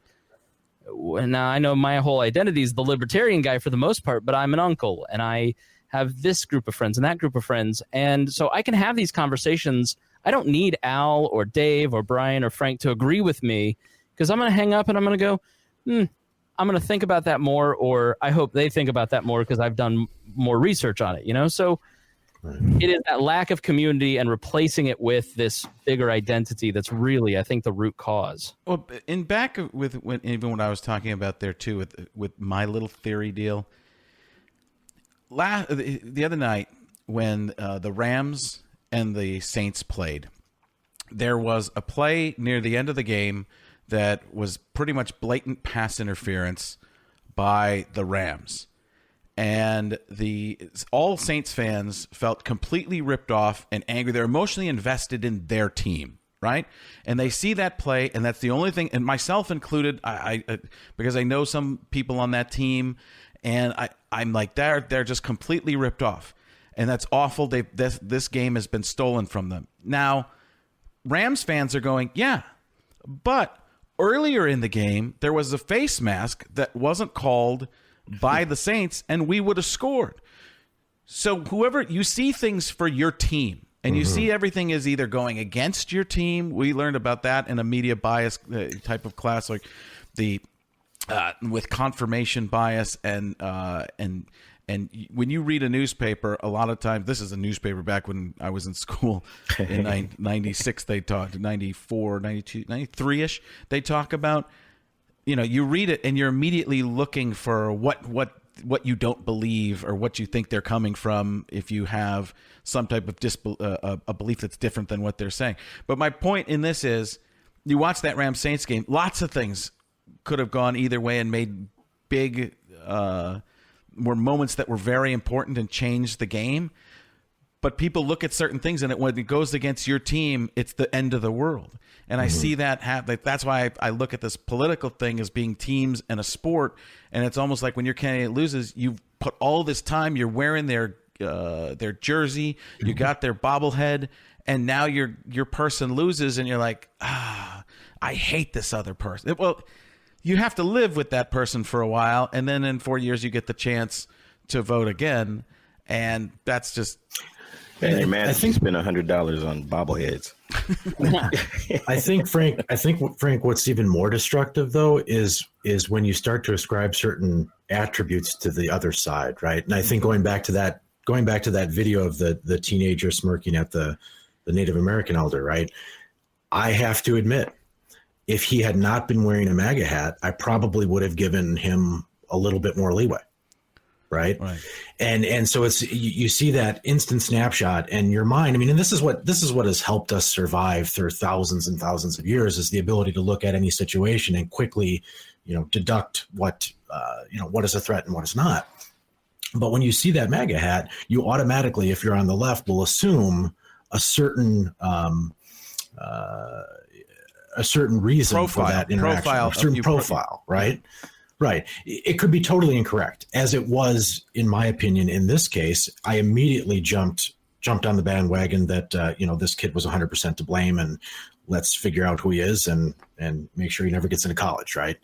Now, I know my whole identity is the libertarian guy for the most part, but I'm an uncle, and I have this group of friends and that group of friends. And so I can have these conversations. I don't need Al or Dave or Brian or Frank to agree with me, because I'm going to hang up and I'm going to go, I'm going to think about that more, or I hope they think about that more because I've done more research on it, So it is that lack of community and replacing it with this bigger identity that's really, I think, the root cause. Well, even when I was talking about there too, with my little theory deal, the other night when the Rams and the Saints played, there was a play near the end of the game that was pretty much blatant pass interference by the Rams. And all Saints fans felt completely ripped off and angry. They're emotionally invested in their team, right? And they see that play, and that's the only thing, and myself included, I because I know some people on that team, and I'm like, they're just completely ripped off. And that's awful. This game has been stolen from them. Now, Rams fans are going, yeah, but earlier in the game, there was a face mask that wasn't called by the Saints, and we would have scored. So whoever, you see things for your team, and you see everything is either going against your team. We learned about that in a media bias type of class, like the with confirmation bias, and when you read a newspaper, a lot of times, this is a newspaper back when I was in school in 96, they talked, 94, 92, 93-ish, they talk about, you read it and you're immediately looking for what you don't believe or what you think they're coming from if you have some type of a belief that's different than what they're saying. But my point in this is, you watch that Rams Saints game, lots of things could have gone either way and made big were moments that were very important and changed the game. But people look at certain things, and when it goes against your team, it's the end of the world. And I see that happen. That's why I look at this political thing as being teams and a sport. And it's almost like when your candidate loses, you've put all this time, you're wearing their jersey, you got their bobblehead, and now your person loses, and you're like, I hate this other person. Well, you have to live with that person for a while, and then in 4 years you get the chance to vote again, and that's just. And your man spent $100 on bobbleheads. I think Frank, what's even more destructive though is when you start to ascribe certain attributes to the other side, right? And I think going back to that video of the teenager smirking at the Native American elder, right? I have to admit, if he had not been wearing a MAGA hat, I probably would have given him a little bit more leeway. Right. And so it's, you see that instant snapshot, and your mind, I mean, and this is what has helped us survive through thousands and thousands of years, is the ability to look at any situation and quickly, deduct what is a threat and what is not. But when you see that MAGA hat, you automatically, if you're on the left, will assume a certain reason for that interaction, a certain profile, right? Right. It could be totally incorrect, as it was, in my opinion, in this case. I immediately jumped on the bandwagon that, this kid was 100% to blame, and let's figure out who he is and make sure he never gets into college. Right.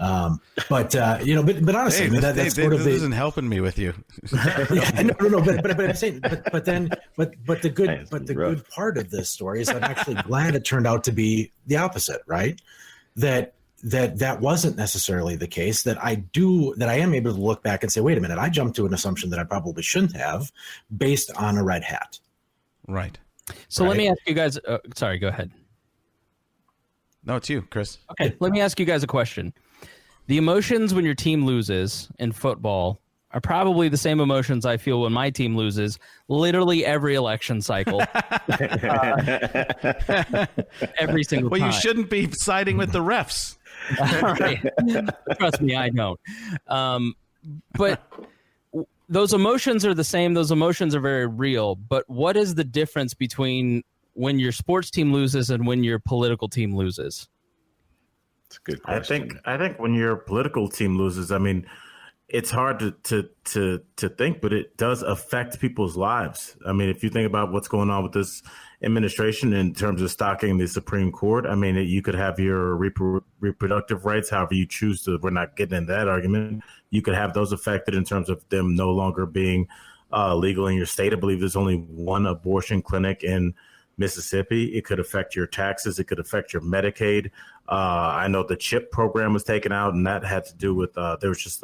But honestly, hey, that's sort of this isn't helping me with you. No. But I'm saying, but the good part of this story is I'm actually glad it turned out to be the opposite. Right. That wasn't necessarily the case, that I am able to look back and say, wait a minute, I jumped to an assumption that I probably shouldn't have based on a red hat. Right. So let me ask you guys, sorry, go ahead. No, it's you, Chris. Okay. Let me ask you guys a question. The emotions when your team loses in football are probably the same emotions I feel when my team loses literally every election cycle. Every single time. Well, you shouldn't be siding with the refs. Right. Trust me, I don't. But those emotions are the same. Those emotions are very real. But what is the difference between when your sports team loses and when your political team loses? That's a good question. I think when your political team loses, I mean, it's hard to think, but it does affect people's lives. I mean, if you think about what's going on with this administration in terms of stocking the Supreme Court, I mean, you could have your reproductive rights, however you choose to. We're not getting into that argument. You could have those affected in terms of them no longer being legal in your state. I believe there's only one abortion clinic in Mississippi. It could affect your taxes. It could affect your Medicaid. I know the CHIP program was taken out, and that had to do with there was just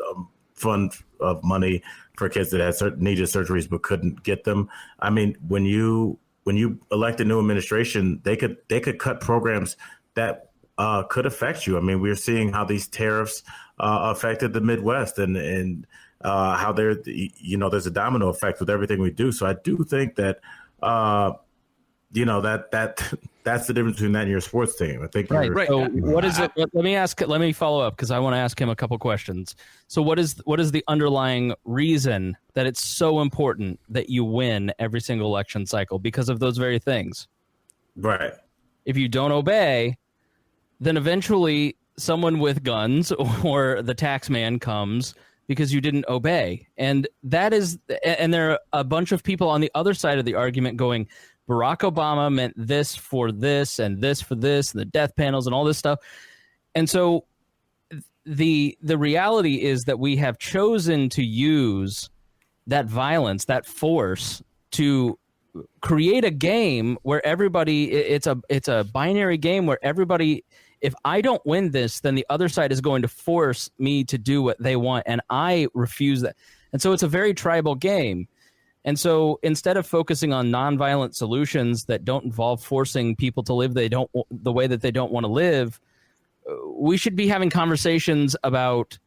fund of money for kids that had needed surgeries but couldn't get them. I mean, when you elect a new administration, they could cut programs that could affect you. I mean, we're seeing how these tariffs affected the Midwest, and how there's a domino effect with everything we do. So I do think that that's the difference between that and your sports team. I think Right. Right. So what is it? Let me follow up because I want to ask him a couple questions. So what is the underlying reason that it's so important that you win every single election cycle? Because of those very things. Right. If you don't obey, then eventually someone with guns or the tax man comes because you didn't obey. And there are a bunch of people on the other side of the argument going, Barack Obama meant this for this and this for this and the death panels and all this stuff. And so the reality is that we have chosen to use that violence, that force, to create a game where everybody, it's a binary game where everybody, if I don't win this, then the other side is going to force me to do what they want, and I refuse that. And so it's a very tribal game. And so instead of focusing on nonviolent solutions that don't involve forcing people to live the way that they don't want to live, we should be having conversations about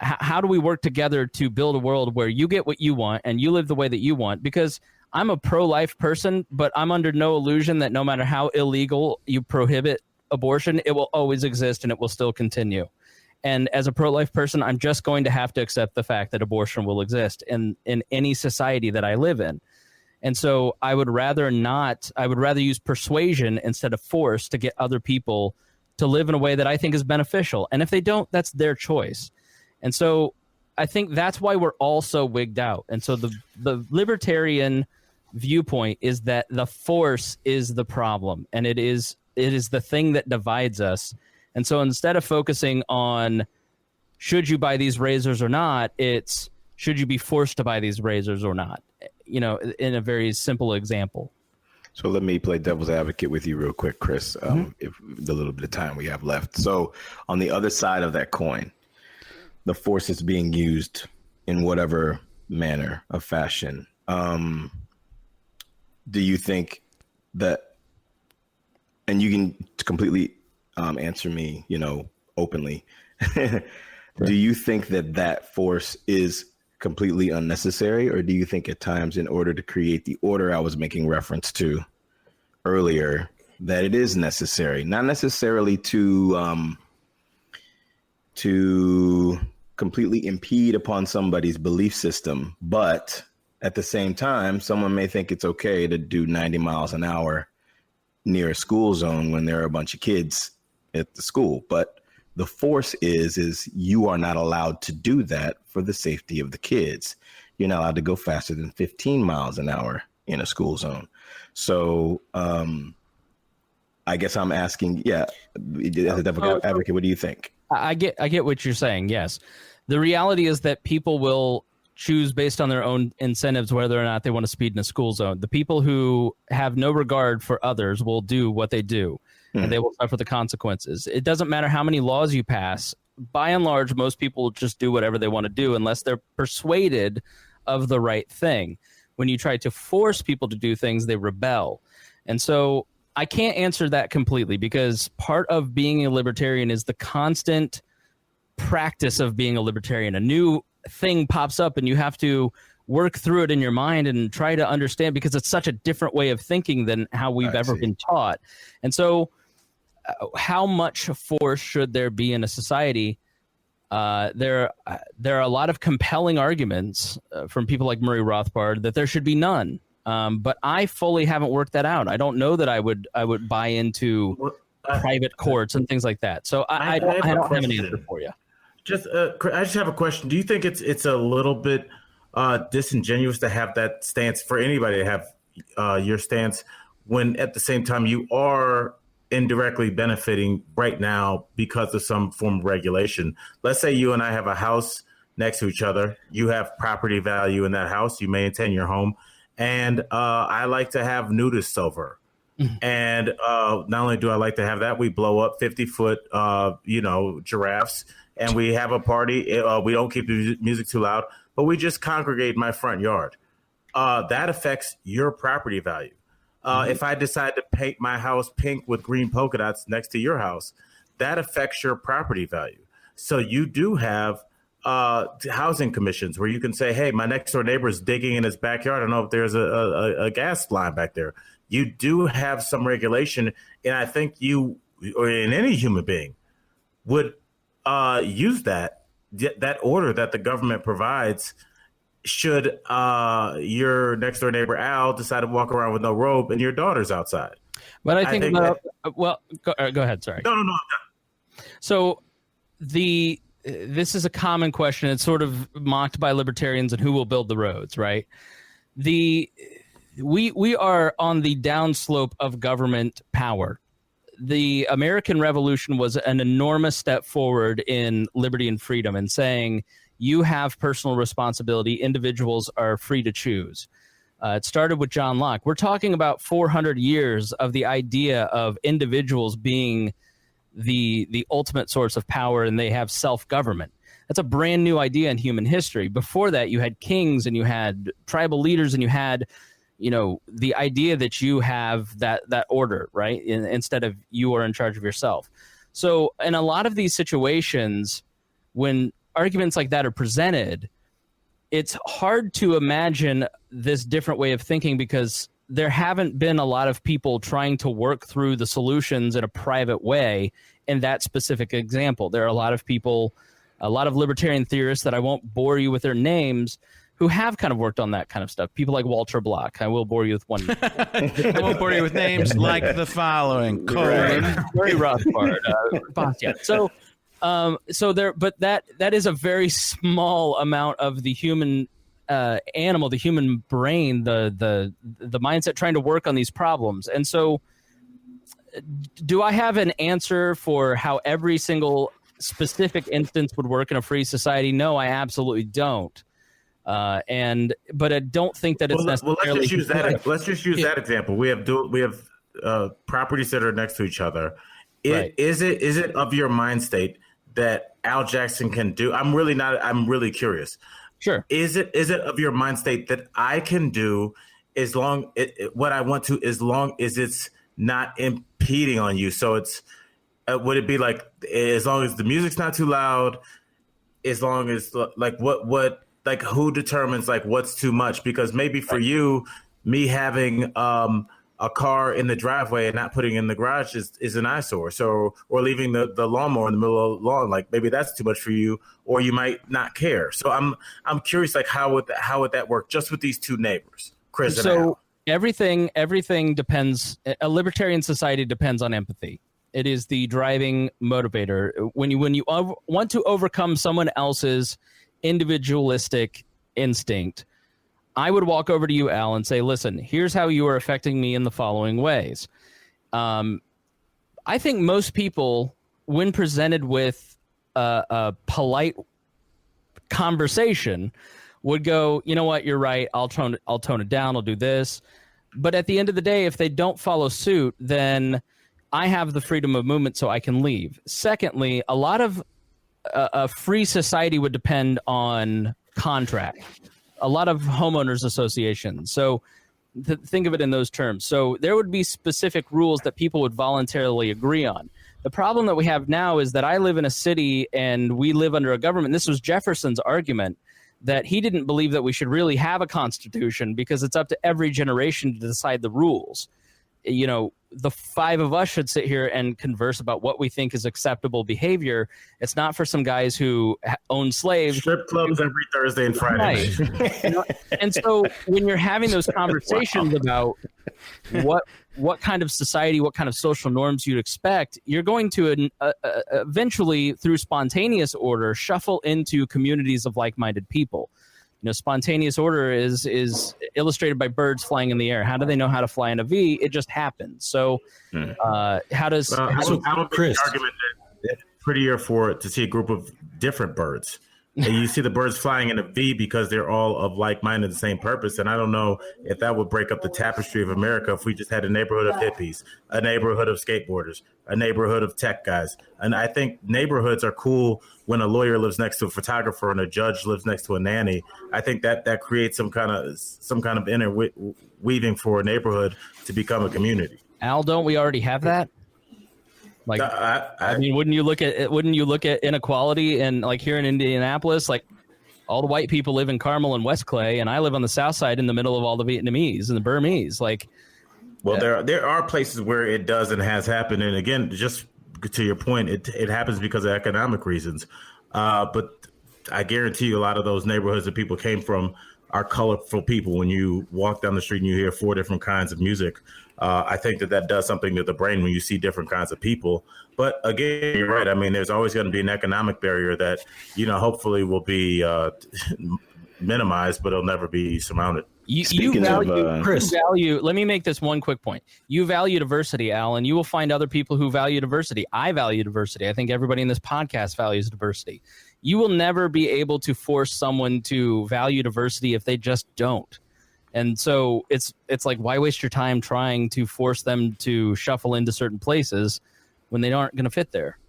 how do we work together to build a world where you get what you want and you live the way that you want. Because I'm a pro-life person, but I'm under no illusion that no matter how illegal you prohibit abortion, it will always exist and it will still continue. And as a pro-life person, I'm just going to have to accept the fact that abortion will exist in any society that I live in. And so I would rather use persuasion instead of force to get other people to live in a way that I think is beneficial. And if they don't, that's their choice. And so I think that's why we're all so wigged out. And so the libertarian viewpoint is that the force is the problem, and it is the thing that divides us. And so instead of focusing on should you buy these razors or not, it's should you be forced to buy these razors or not, in a very simple example. So let me play devil's advocate with you real quick, Chris, if the little bit of time we have left. So on the other side of that coin, the force is being used in whatever manner of fashion. Do you think that, and you can completely answer me, openly. Do you think that force is completely unnecessary, or do you think at times, in order to create the order I was making reference to earlier, that it is necessary? Not necessarily to completely impede upon somebody's belief system, but at the same time, someone may think it's okay to do 90 miles an hour near a school zone when there are a bunch of kids at the school. But the force is you are not allowed to do that for the safety of the kids. You're not allowed to go faster than 15 miles an hour in a school zone. So I guess I'm asking, as a devil advocate, what do you think? I get what you're saying. Yes. The reality is that people will choose based on their own incentives whether or not they want to speed in a school zone. The people who have no regard for others will do what they do, and they will suffer the consequences. It doesn't matter how many laws you pass. By and large, most people will just do whatever they want to do unless they're persuaded of the right thing. When you try to force people to do things, they rebel. And so I can't answer that completely, because part of being a libertarian is the constant practice of being a libertarian. A new thing pops up and you have to work through it in your mind and try to understand, because it's such a different way of thinking than how we've ever been taught. And so how much force should there be in a society? There are a lot of compelling arguments from people like Murray Rothbard that there should be none. But I fully haven't worked that out. I don't know that I would buy into private courts and things like that. So I don't have an answer for you. I just have a question. Do you think it's a little bit disingenuous to have that stance, for anybody to have your stance, when at the same time you are indirectly benefiting right now because of some form of regulation? Let's say you and I have a house next to each other. You have property value in that house. You maintain your home. And I like to have nudists over. And not only do I like to have that, we blow up 50-foot, giraffes, and we have a party. We don't keep the music too loud, but we just congregate in my front yard. That affects your property value. If I decide to paint my house pink with green polka dots next to your house, that affects your property value. So you do have housing commissions where you can say, hey, my next door neighbor is digging in his backyard. I don't know if there's a gas line back there. you do have some regulation, and I think you, or in any human being, would use that order that the government provides. Should your next door neighbor Al decide to walk around with no robe and your daughter's outside? But I think go ahead. Sorry. No. So this is a common question. It's sort of mocked by libertarians and who will build the roads, right? We are on the downslope of government power. The American Revolution was an enormous step forward in liberty and freedom and saying you have personal responsibility. Individuals are free to choose. It started with John Locke. We're talking about 400 years of the idea of individuals being the ultimate source of power, and they have self-government. That's a brand new idea in human history. Before that, you had kings and you had tribal leaders and you had, the idea that you have that order, right? Instead of you are in charge of yourself. So in a lot of these situations, when arguments like that are presented, it's hard to imagine this different way of thinking because there haven't been a lot of people trying to work through the solutions in a private way in that specific example. There are a lot of people, a lot of libertarian theorists that I won't bore you with their names, who have kind of worked on that kind of stuff. People like Walter Block. I will bore you with one name. I won't bore you with names like the following: Colin, Murray Rothbard, Bastiat. So there, but that is a very small amount of the human animal, the human brain, the mindset trying to work on these problems. And so, do I have an answer for how every single specific instance would work in a free society? No, I absolutely don't. But I don't think that it's necessarily. Let's just use that example. We have properties that are next to each other. Right. Is it of your mind state that Al Jackson can do? I'm really curious. Sure. Is it of your mind state that I can do what I want to, as long as it's not impeding on you? So it's would it be like, as long as the music's not too loud, as long as like who determines like what's too much? Because maybe for you, me having a car in the driveway and not putting it in the garage is an eyesore. So, or leaving the lawnmower in the middle of the lawn, like maybe that's too much for you, or you might not care. So I'm curious, like how would that work just with these two neighbors, Chris and Al? Everything depends. A libertarian society depends on empathy. It is the driving motivator. When you want to overcome someone else's individualistic instinct, I would walk over to you, Al, and say, listen, here's how you are affecting me in the following ways. I think most people, when presented with a polite conversation, would go, you know what, you're right, I'll tone it down, I'll do this. But at the end of the day, if they don't follow suit, then I have the freedom of movement so I can leave. Secondly, a lot of a free society would depend on contract. A lot of homeowners associations. So think of it in those terms. So there would be specific rules that people would voluntarily agree on. The problem that we have now is that I live in a city and we live under a government. This was Jefferson's argument, that he didn't believe that we should really have a constitution because it's up to every generation to decide the rules. The five of us should sit here and converse about what we think is acceptable behavior. It's not for some guys who own slaves. Strip clubs every Thursday and Friday. Right. And so when you're having those conversations about what kind of society, what kind of social norms you'd expect, you're going to eventually, through spontaneous order, shuffle into communities of like-minded people. Spontaneous order is illustrated by birds flying in the air. How do they know how to fly in a V? It just happens. So, how does I would Chris, make the argument that it's prettier to see a group of different birds. And you see the birds flying in a V because they're all of like-minded, the same purpose. And I don't know if that would break up the tapestry of America if we just had a neighborhood of hippies, a neighborhood of skateboarders, a neighborhood of tech guys. And I think neighborhoods are cool when a lawyer lives next to a photographer and a judge lives next to a nanny. I think that creates some kind of interweaving for a neighborhood to become a community. Al, don't we already have that? Like, I mean, wouldn't you look at inequality and like here in Indianapolis, like all the white people live in Carmel and West Clay, and I live on the South Side in the middle of all the Vietnamese and the Burmese. Like, Well, there are places where it does and has happened, and again, just to your point, it happens because of economic reasons. But I guarantee you, a lot of those neighborhoods that people came from are colorful people. When you walk down the street and you hear 4 different kinds of music, I think that does something to the brain when you see different kinds of people. But again, you're right. I mean, there's always going to be an economic barrier that, hopefully will be minimized, but it'll never be surmounted. You value, let me make this one quick point. You value diversity, Al, and you will find other people who value diversity. I value diversity. I think everybody in this podcast values diversity. You will never be able to force someone to value diversity if they just don't. And so it's like, why waste your time trying to force them to shuffle into certain places when they aren't going to fit there?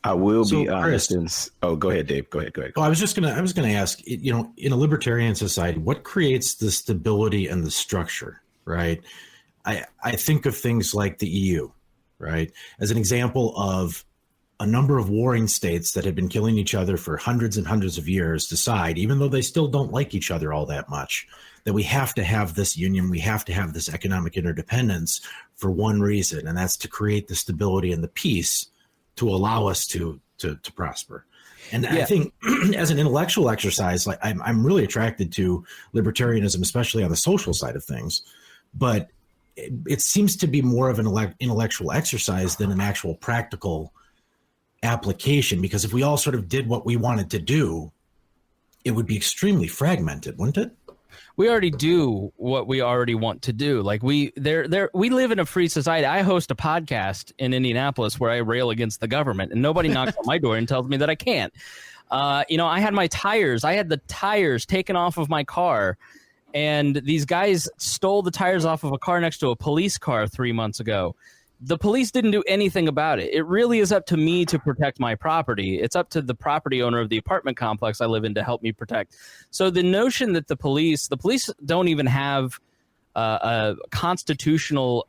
I will be honest. Go ahead, Dave. Go ahead. Oh, I was going to ask, in a libertarian society, what creates the stability and the structure, right? I think of things like the EU, right, as an example of a number of warring states that have been killing each other for hundreds and hundreds of years decide, even though they still don't like each other all that much, that we have to have this union, we have to have this economic interdependence for one reason, and that's to create the stability and the peace to allow us to prosper. And I think as an intellectual exercise, like I'm really attracted to libertarianism, especially on the social side of things. But it seems to be more of an intellectual exercise than an actual practical application, because if we all sort of did what we wanted to do, it would be extremely fragmented, wouldn't it? We already do what we already want to do. Like we live in a free society. I host a podcast in Indianapolis where I rail against the government, and nobody knocks on my door and tells me that I can't. I had the tires taken off of my car, and these guys stole the tires off of a car next to a police car 3 months ago. The police didn't do anything about it. It really is up to me to protect my property. It's up to the property owner of the apartment complex I live in to help me protect. So the notion that the police don't even have a constitutional,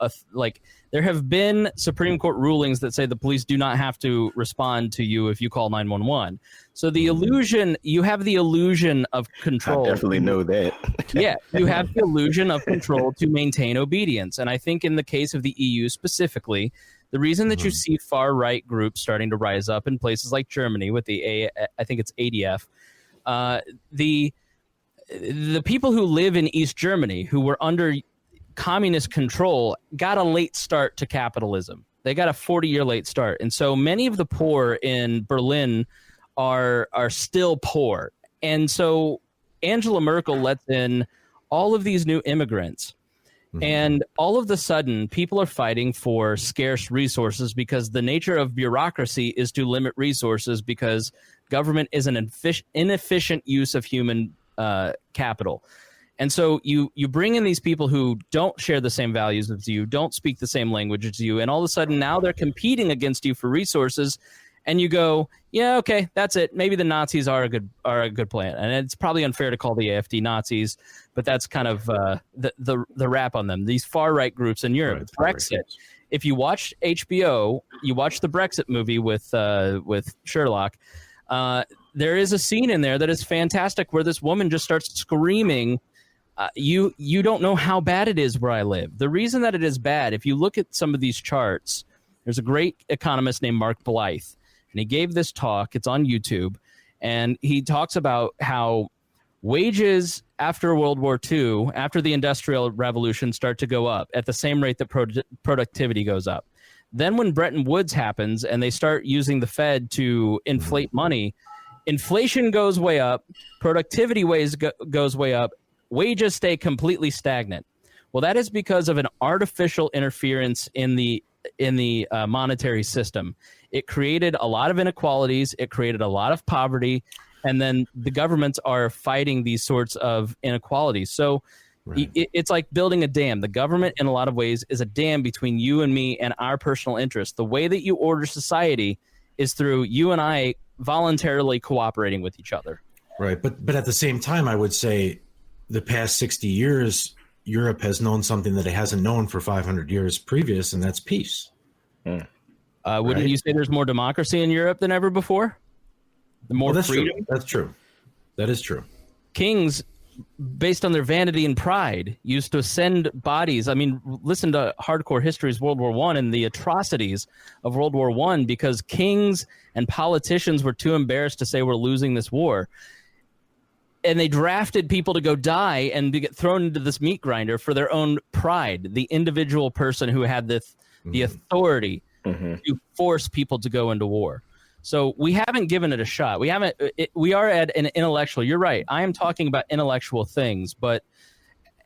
there have been Supreme Court rulings that say the police do not have to respond to you if you call 911. So you have the illusion of control. I definitely know that. Yeah, you have the illusion of control to maintain obedience. And I think in the case of the EU specifically, the reason that you see far-right groups starting to rise up in places like Germany with I think it's ADF, the people who live in East Germany who were under communist control got a late start to capitalism. They got a 40-year late start. And so many of the poor in Berlin are still poor. And so Angela Merkel lets in all of these new immigrants. And all of the sudden, people are fighting for scarce resources because the nature of bureaucracy is to limit resources because government is an inefficient use of human capital. And so you bring in these people who don't share the same values as you, don't speak the same language as you, and all of a sudden now they're competing against you for resources, and you go, yeah, okay, that's it. Maybe the Nazis are a good plan. And it's probably unfair to call the AfD Nazis, but that's kind of the rap on them. These far right groups in Europe, right, Brexit. If you watch HBO, you watch the Brexit movie with Sherlock. There is a scene in there that is fantastic where this woman just starts screaming. You don't know how bad it is where I live. The reason that it is bad, if you look at some of these charts, there's a great economist named Mark Blythe, and he gave this talk. It's on YouTube, and he talks about how wages after World War II, after the Industrial Revolution, start to go up at the same rate that productivity goes up. Then when Bretton Woods happens and they start using the Fed to inflate money, inflation goes way up, productivity goes way up, wages stay completely stagnant. Well, that is because of an artificial interference in the monetary system. It created a lot of inequalities. It created a lot of poverty. And then the governments are fighting these sorts of inequalities. So it's like building a dam. The government, in a lot of ways, is a dam between you and me and our personal interests. The way that you order society is through you and I voluntarily cooperating with each other. Right. But at the same time, I would say the past 60 years, Europe has known something that it hasn't known for 500 years previous, and that's peace. Wouldn't you say there's more democracy in Europe than ever before? The more freedom? True. That's true. That is true. Kings based on their vanity and pride, used to send bodies. I mean, listen to Hardcore History's World War I and the atrocities of World War I, because kings and politicians were too embarrassed to say we're losing this war. And they drafted people to go die and to get thrown into this meat grinder for their own pride, the individual person who had the authority to force people to go into war. So we haven't given it a shot. We are at an intellectual. You're right. I am talking about intellectual things, but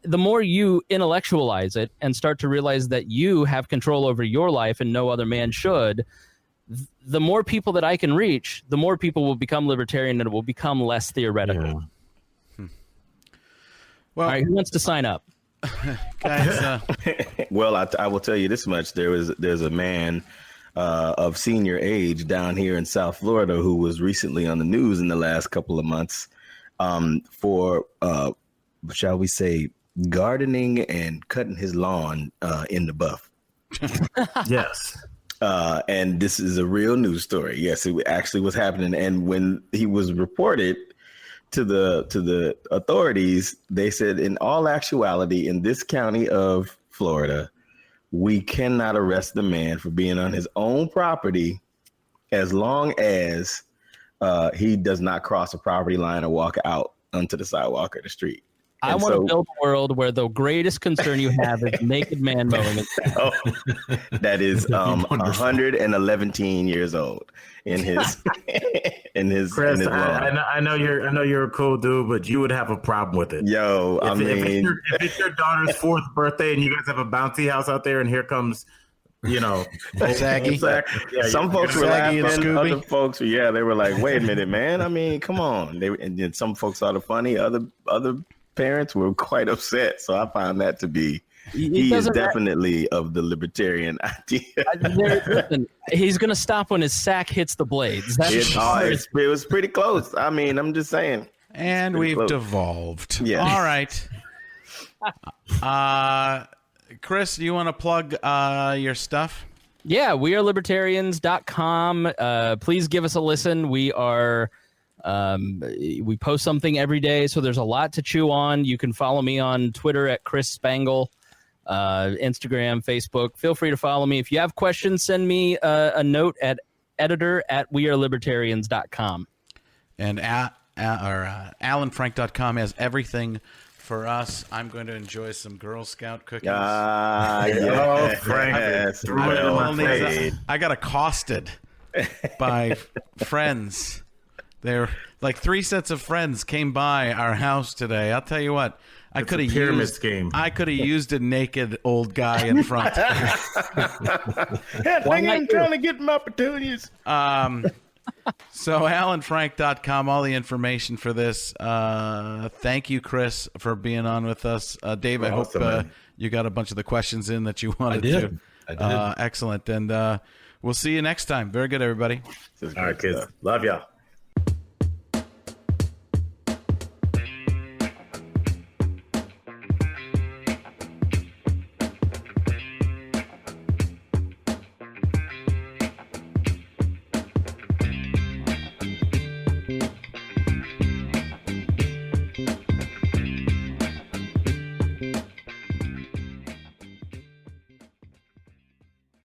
the more you intellectualize it and start to realize that you have control over your life and no other man should, the more people that I can reach, the more people will become libertarian and it will become less theoretical. Yeah. Well, all right, who wants to sign up? Guys, Well, I will tell you this much: there's a man of senior age down here in South Florida who was recently on the news in the last couple of months for, shall we say, gardening and cutting his lawn in the buff. Yes. And this is a real news story. Yes, it actually was happening. And when he was reported to the authorities, they said, in all actuality, in this county of Florida, we cannot arrest the man for being on his own property as long as he does not cross a property line or walk out onto the sidewalk or the street. I want to build a world where the greatest concern you have is naked man mowing his lawn. That is 111 years old in his Chris, in his lawn. I know you're a cool dude, but you would have a problem with it. Yo, If it's your daughter's 4th birthday and you guys have a bouncy house out there, and here comes, Saggy. Yeah, some folks were Saggy and laughing. Scooby. Other folks, they were like, "Wait a minute, man! I mean, come on!" And then some folks thought it funny. Other parents were quite upset. So I found that to be. He is definitely of the libertarian idea. Listen, he's going to stop when his sack hits the blades. It was pretty close. I mean, I'm just saying. And we've devolved. Yeah. All right. Chris, you want to plug your stuff? Yeah, wearelibertarians.com. Please give us a listen. We post something every day, so there's a lot to chew on. You can follow me on Twitter at Chris Spangle, Instagram, Facebook. Feel free to follow me. If you have questions, send me a note at editor@wearelibertarians.com. And AlanFrank.com has everything for us. I'm going to enjoy some Girl Scout cookies. Yeah. Frank. Yes, I got accosted by friends. They're like 3 sets of friends came by our house today. I'll tell you what, I could have used a naked old guy in front. I'm trying to get my opportunities. So AlanFrank.com, all the information for this. Thank you, Chris, for being on with us. Dave, I hope you got a bunch of the questions in that you wanted to. I did. Excellent. And we'll see you next time. Very good, everybody. All right, kids. Love y'all.